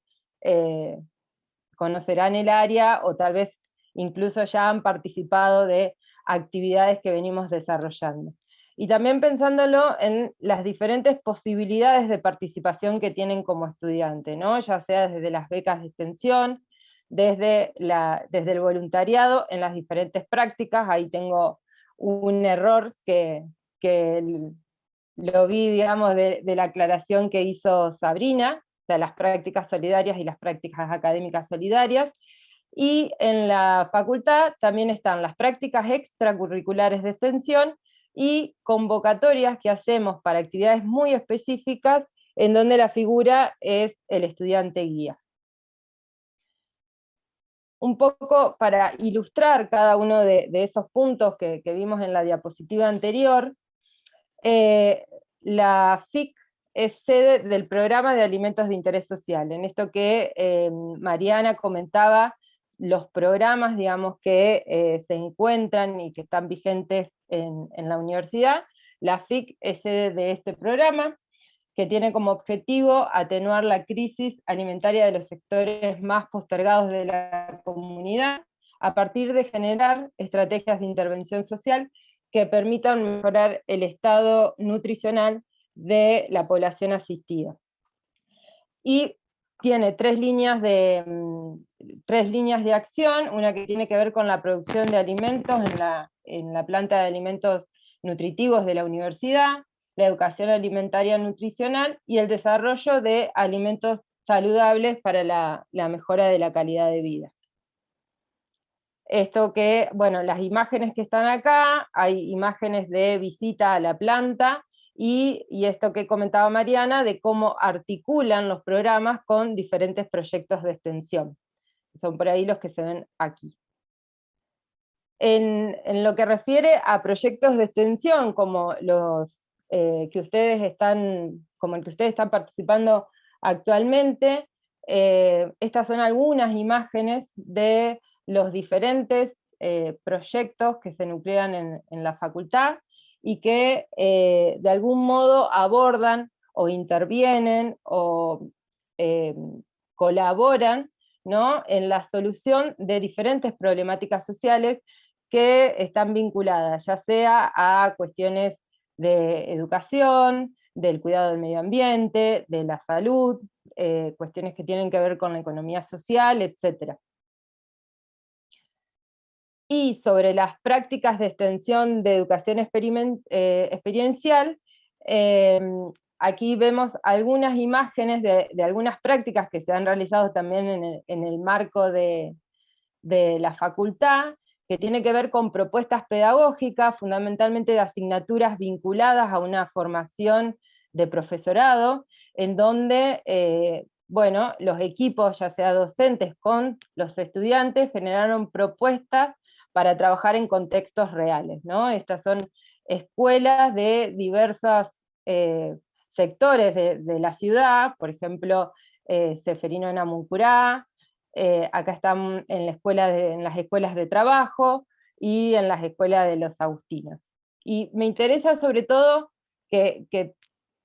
conocerán el área, o tal vez incluso ya han participado de actividades que venimos desarrollando. Y también pensándolo en las diferentes posibilidades de participación que tienen como estudiante, ¿no? Ya sea desde las becas de extensión, desde el voluntariado en las diferentes prácticas. Ahí tengo un error que lo vi, digamos, de la aclaración que hizo Sabrina, o sea, las prácticas solidarias y las prácticas académicas solidarias. Y en la facultad también están las prácticas extracurriculares de extensión y convocatorias que hacemos para actividades muy específicas, en donde la figura es el estudiante guía. Un poco para ilustrar cada uno de esos puntos que vimos en la diapositiva anterior, la FIC es sede del Programa de Alimentos de Interés Social. En esto que Mariana comentaba, los programas, digamos, que se encuentran y que están vigentes en la universidad, la FIC es sede de este programa, que tiene como objetivo atenuar la crisis alimentaria de los sectores más postergados de la comunidad, a partir de generar estrategias de intervención social que permitan mejorar el estado nutricional de la población asistida. Y tiene tres líneas de acción, una que tiene que ver con la producción de alimentos en la planta de alimentos nutritivos de la universidad, la educación alimentaria nutricional y el desarrollo de alimentos saludables para la mejora de la calidad de vida. Esto que, bueno, las imágenes que están acá, hay imágenes de visita a la planta, y esto que comentaba Mariana, de cómo articulan los programas con diferentes proyectos de extensión. Son por ahí los que se ven aquí. En lo que refiere a proyectos de extensión, como los que ustedes están participando actualmente, estas son algunas imágenes de los diferentes proyectos que se nuclean en la facultad, y que de algún modo abordan o intervienen o colaboran, ¿no?, en la solución de diferentes problemáticas sociales que están vinculadas, ya sea a cuestiones de educación, del cuidado del medio ambiente, de la salud, cuestiones que tienen que ver con la economía social, etc. Y sobre las prácticas de extensión de educación experiencial, aquí vemos algunas imágenes de algunas prácticas que se han realizado también en el marco de la facultad, que tiene que ver con propuestas pedagógicas, fundamentalmente de asignaturas vinculadas a una formación de profesorado, en donde bueno, los equipos, ya sea docentes con los estudiantes, generaron propuestas para trabajar en contextos reales, ¿no? Estas son escuelas de diversos sectores de la ciudad, por ejemplo, Ceferino Namuncurá, acá están en las escuelas de trabajo y en las escuelas de los agustinos. Y me interesa sobre todo que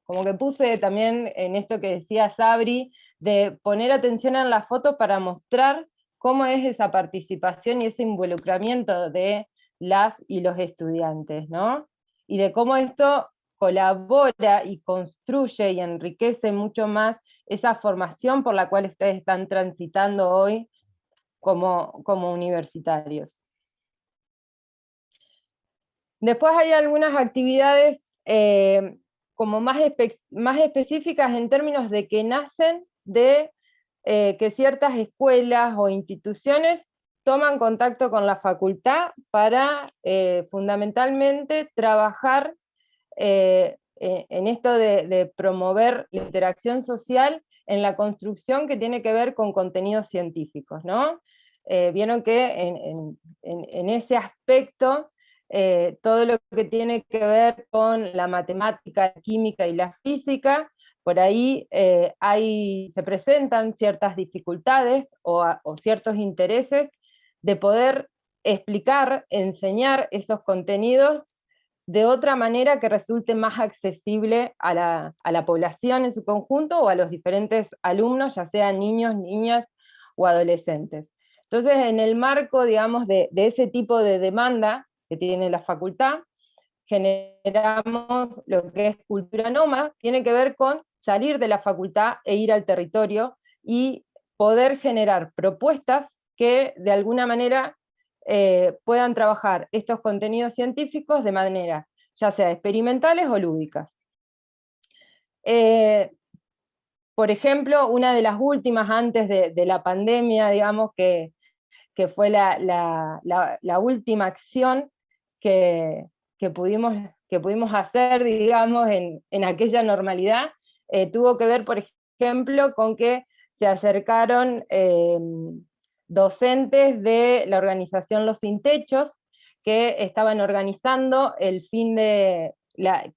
como que puse también en esto que decía Sabri, de poner atención en la foto para mostrar cómo es esa participación y ese involucramiento de las y los estudiantes, ¿no? Y de cómo esto colabora y construye y enriquece mucho más esa formación por la cual ustedes están transitando hoy como universitarios. Después hay algunas actividades como más específicas en términos de que nacen de que ciertas escuelas o instituciones toman contacto con la facultad para fundamentalmente trabajar en esto de promover la interacción social en la construcción que tiene que ver con contenidos científicos, ¿no? Vieron que en ese aspecto todo lo que tiene que ver con la matemática, la química y la física, por ahí se presentan ciertas dificultades o ciertos intereses de poder explicar, enseñar esos contenidos de otra manera que resulte más accesible a la población en su conjunto o a los diferentes alumnos, ya sean niños, niñas o adolescentes. Entonces, en el marco, digamos, de ese tipo de demanda que tiene la facultad, generamos lo que es cultura nómada, tiene que ver con salir de la facultad e ir al territorio y poder generar propuestas que de alguna manera puedan trabajar estos contenidos científicos de manera ya sea experimentales o lúdicas. Por ejemplo, una de las últimas antes de la pandemia, digamos, que fue la última acción que pudimos hacer, digamos, en aquella normalidad, tuvo que ver, por ejemplo, con que se acercaron docentes de la organización Los Sin Techos, que estaban organizando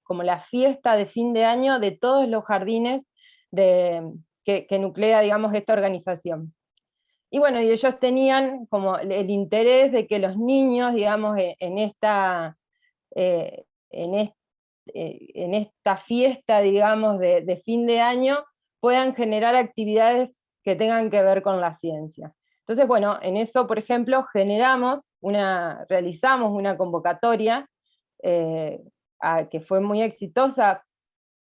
como la fiesta de fin de año de todos los jardines que nuclea, digamos, esta organización. Y bueno, y ellos tenían como el interés de que los niños, digamos, en esta fiesta, digamos, de fin de año, puedan generar actividades que tengan que ver con la ciencia. Entonces, bueno, en eso, por ejemplo, realizamos una convocatoria que fue muy exitosa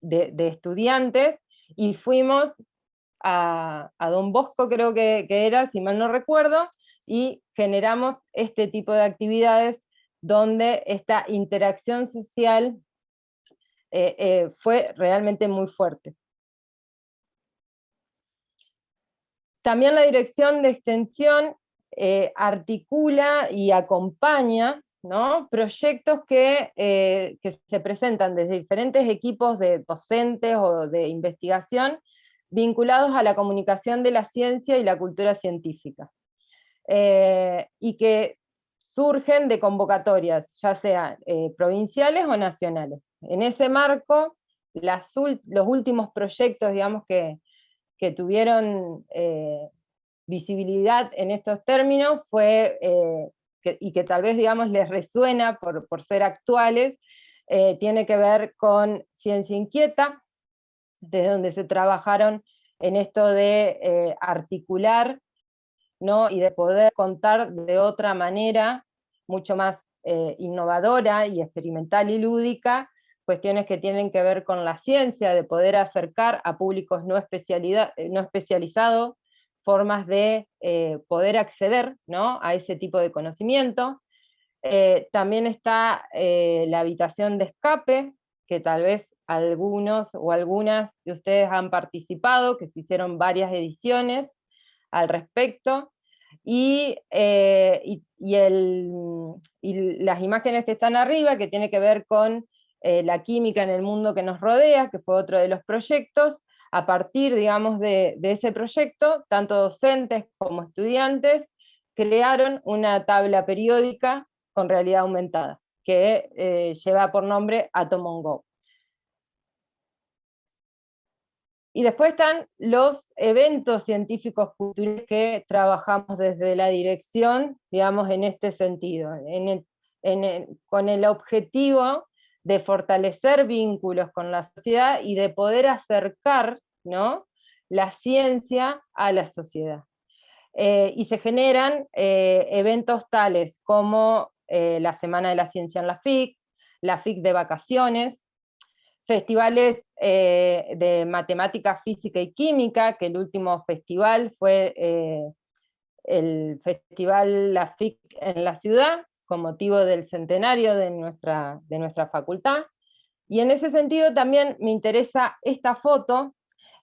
de estudiantes, y fuimos a Don Bosco, creo que era, si mal no recuerdo, y generamos este tipo de actividades donde esta interacción social fue realmente muy fuerte. También la Dirección de Extensión articula y acompaña, ¿no?, proyectos que se presentan desde diferentes equipos de docentes o de investigación vinculados a la comunicación de la ciencia y la cultura científica, y que surgen de convocatorias, ya sean provinciales o nacionales. En ese marco, los últimos proyectos, digamos, que tuvieron visibilidad en estos términos y que tal vez, digamos, les resuena por ser actuales, tiene que ver con Ciencia Inquieta, desde donde se trabajaron en esto de articular, ¿no?, y de poder contar de otra manera mucho más innovadora y experimental y lúdica, cuestiones que tienen que ver con la ciencia, de poder acercar a públicos no especializados formas de poder acceder, ¿no?, a ese tipo de conocimiento. También está la habitación de escape, que tal vez algunos o algunas de ustedes han participado, que se hicieron varias ediciones al respecto, y las imágenes que están arriba, que tiene que ver con la química en el mundo que nos rodea, que fue otro de los proyectos. A partir, digamos, de ese proyecto, tanto docentes como estudiantes crearon una tabla periódica con realidad aumentada, que lleva por nombre Atomon Go. Y después están los eventos científicos culturales que trabajamos desde la dirección, digamos, en este sentido, con el objetivo de fortalecer vínculos con la sociedad y de poder acercar, ¿no?, la ciencia a la sociedad. Y se generan eventos tales como la Semana de la Ciencia en la FIC de vacaciones, festivales de matemática, física y química, que el último festival fue el festival La FIC en la ciudad, con motivo del centenario de nuestra facultad. Y en ese sentido también me interesa esta foto,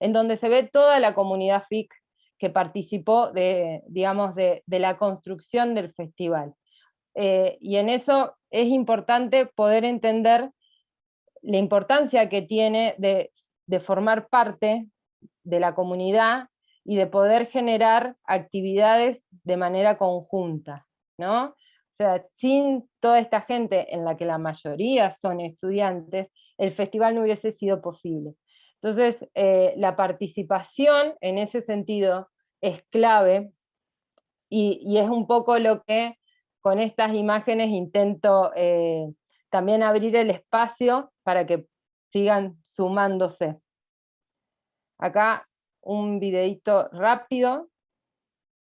en donde se ve toda la comunidad FIC que participó digamos, de la construcción del festival. Y en eso es importante poder entender la importancia que tiene de formar parte de la comunidad y de poder generar actividades de manera conjunta, ¿no? O sea, sin toda esta gente, en la que la mayoría son estudiantes, el festival no hubiese sido posible. Entonces, la participación en ese sentido es clave, y es un poco lo que con estas imágenes intento también abrir el espacio para que sigan sumándose. Acá un videíto rápido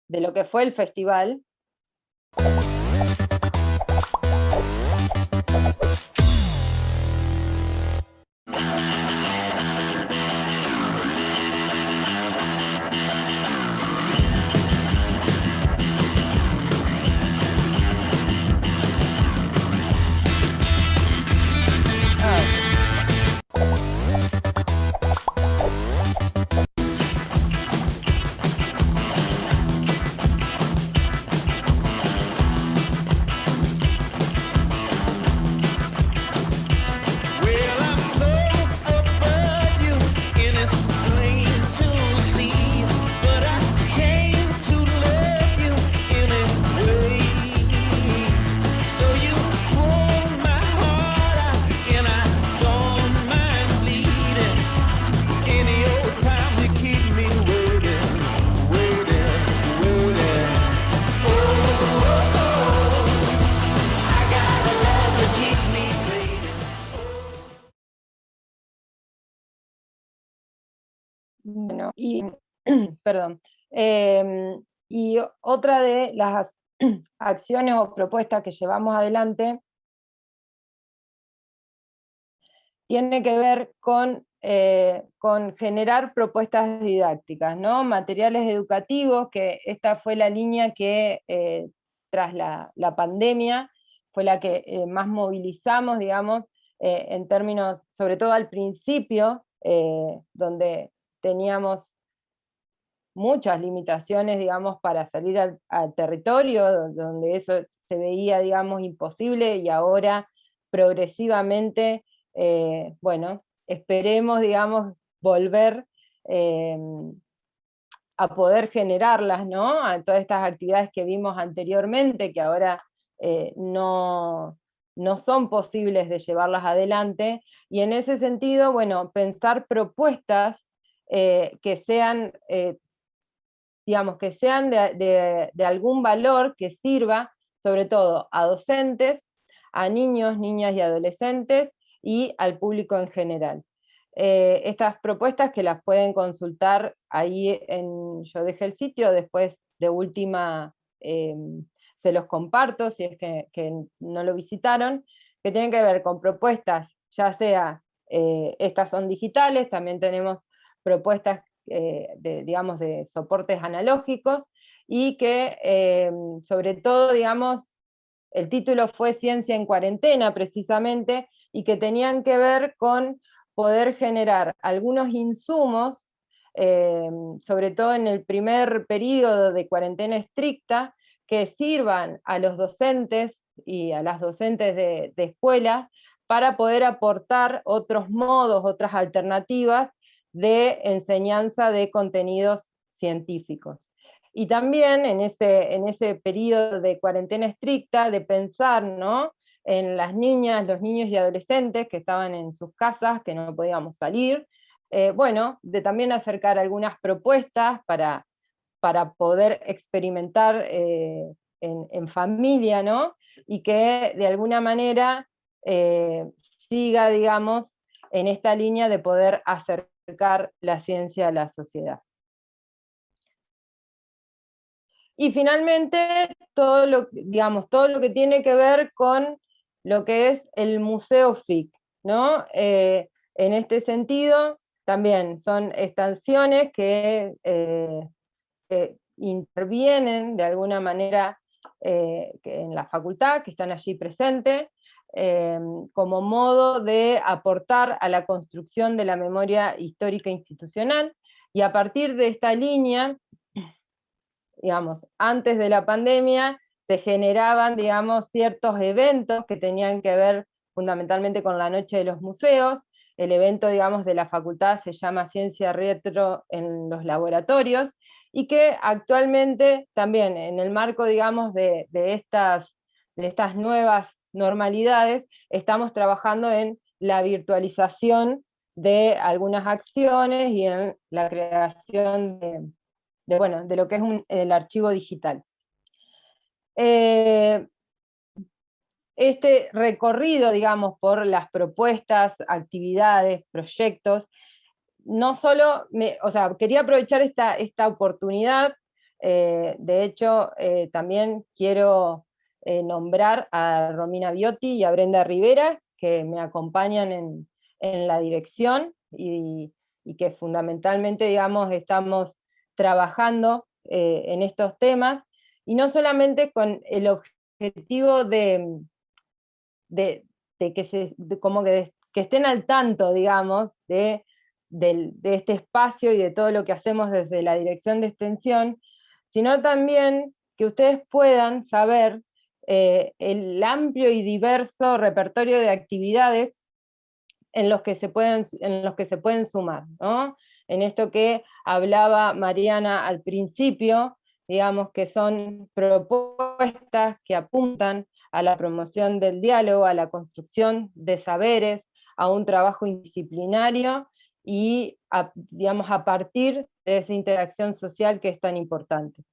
de lo que fue el festival. Bueno, y, perdón, y otra de las acciones o propuestas que llevamos adelante tiene que ver con generar propuestas didácticas, ¿no? Materiales educativos, que esta fue la línea que tras la pandemia fue la que más movilizamos, digamos, en términos, sobre todo al principio, donde teníamos muchas limitaciones, digamos, para salir al territorio, donde eso se veía, digamos, imposible, y ahora progresivamente, bueno, esperemos, digamos, volver a poder generarlas, ¿no?, a todas estas actividades que vimos anteriormente, que ahora no son posibles de llevarlas adelante, y en ese sentido, bueno, pensar propuestas que sean, digamos, que sean de algún valor, que sirva sobre todo a docentes, a niños, niñas y adolescentes, y al público en general. Estas propuestas que las pueden consultar ahí, yo dejé el sitio, después de última se se los comparto si es que no lo visitaron, que tienen que ver con propuestas, ya sea, estas son digitales, también tenemos propuestas digamos, de soportes analógicos, y que sobre todo, digamos, el título fue Ciencia en Cuarentena, precisamente, y que tenían que ver con poder generar algunos insumos, sobre todo en el primer periodo de cuarentena estricta, que sirvan a los docentes y a las docentes de escuelas para poder aportar otros modos, otras alternativas de enseñanza de contenidos científicos. Y también en ese periodo de cuarentena estricta, de pensar, ¿no?, en las niñas, los niños y adolescentes que estaban en sus casas, que no podíamos salir, bueno, de también acercar algunas propuestas para poder experimentar en familia, ¿no?, y que de alguna manera siga, digamos, en esta línea de poder acercar la ciencia a la sociedad. Y finalmente, todo lo que tiene que ver con lo que es el Museo FIC, ¿no? En este sentido, también son estaciones que intervienen de alguna manera en la facultad, que están allí presentes, como modo de aportar a la construcción de la memoria histórica institucional, y a partir de esta línea, digamos, antes de la pandemia, se generaban, digamos, ciertos eventos que tenían que ver fundamentalmente con la Noche de los Museos. El evento, digamos, de la facultad se llama Ciencia Retro en los Laboratorios, y que actualmente también en el marco, digamos, de estas nuevas normalidades, estamos trabajando en la virtualización de algunas acciones y en la creación de lo que es el archivo digital. Este recorrido, digamos, por las propuestas, actividades, proyectos, no solo, quería aprovechar esta oportunidad, de hecho, también quiero nombrar a Romina Biotti y a Brenda Rivera, que me acompañan en la dirección, y que fundamentalmente, digamos, estamos trabajando en estos temas, y no solamente con el objetivo de que estén al tanto, digamos, de este espacio y de todo lo que hacemos desde la Dirección de Extensión, sino también que ustedes puedan saber el amplio y diverso repertorio de actividades en los que se pueden sumar, ¿no? En esto que hablaba Mariana al principio, digamos, que son propuestas que apuntan a la promoción del diálogo, a la construcción de saberes, a un trabajo interdisciplinario, y digamos, a partir de esa interacción social que es tan importante.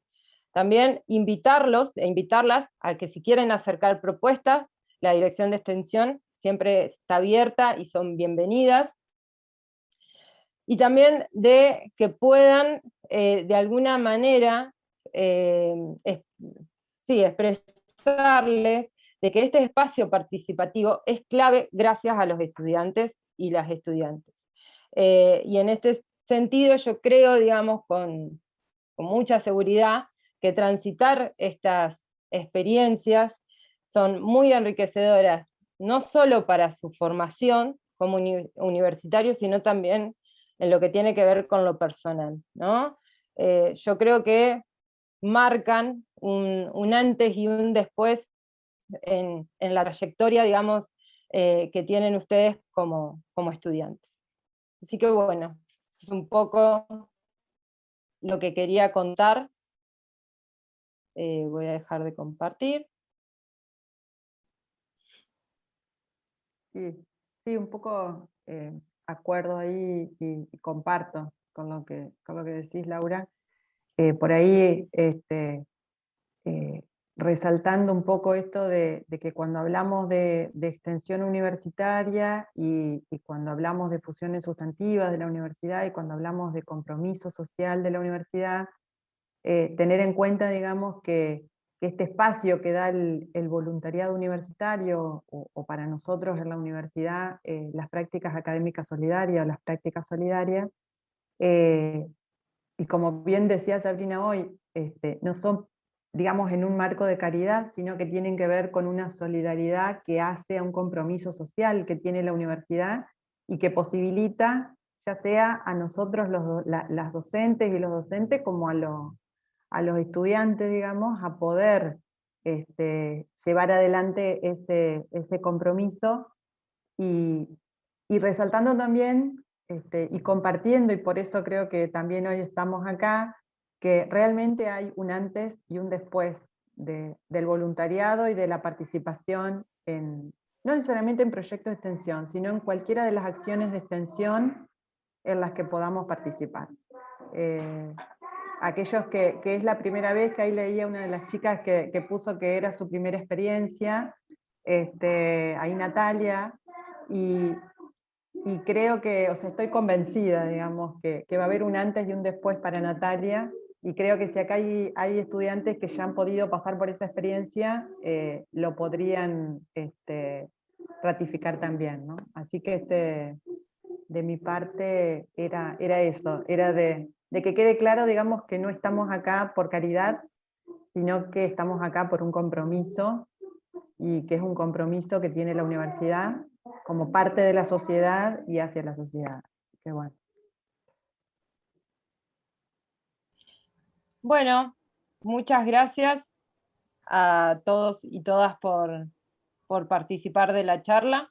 También invitarlos e invitarlas a que, si quieren acercar propuestas, la Dirección de Extensión siempre está abierta y son bienvenidas. Y también de que puedan, de alguna manera, expresarles de que este espacio participativo es clave gracias a los estudiantes y las estudiantes. Y en este sentido yo creo, digamos, con mucha seguridad, que transitar estas experiencias son muy enriquecedoras, no solo para su formación como universitario, sino también en lo que tiene que ver con lo personal, ¿no? Yo creo que marcan un antes y un después en la trayectoria, digamos, que tienen ustedes como estudiantes. Así que bueno, es un poco lo que quería contar. Voy a dejar de compartir. Sí, un poco acuerdo ahí y comparto con lo que decís, Laura. Por ahí resaltando un poco esto de que cuando hablamos de extensión universitaria y cuando hablamos de fusiones sustantivas de la universidad y cuando hablamos de compromiso social de la universidad, tener en cuenta, digamos, que este espacio que da el voluntariado universitario, o para nosotros en la universidad, las prácticas académicas solidarias o las prácticas solidarias, y como bien decía Sabrina hoy, no son, digamos, en un marco de caridad, sino que tienen que ver con una solidaridad que hace a un compromiso social que tiene la universidad y que posibilita, ya sea a nosotros las docentes y los docentes, como a los estudiantes, digamos, a poder llevar adelante ese compromiso, y resaltando también, y compartiendo, y por eso creo que también hoy estamos acá, que realmente hay un antes y un después del voluntariado y de la participación no necesariamente en proyectos de extensión, sino en cualquiera de las acciones de extensión en las que podamos participar. Aquellos que es la primera vez, que ahí leía una de las chicas que puso que era su primera experiencia, ahí Natalia, y creo que, o sea, estoy convencida, digamos, que va a haber un antes y un después para Natalia, y creo que si acá hay estudiantes que ya han podido pasar por esa experiencia, lo podrían ratificar también, ¿no? Así que de mi parte era eso, era de que quede claro, digamos, que no estamos acá por caridad, sino que estamos acá por un compromiso, y que es un compromiso que tiene la universidad como parte de la sociedad y hacia la sociedad. Qué bueno. Bueno, muchas gracias a todos y todas por participar de la charla.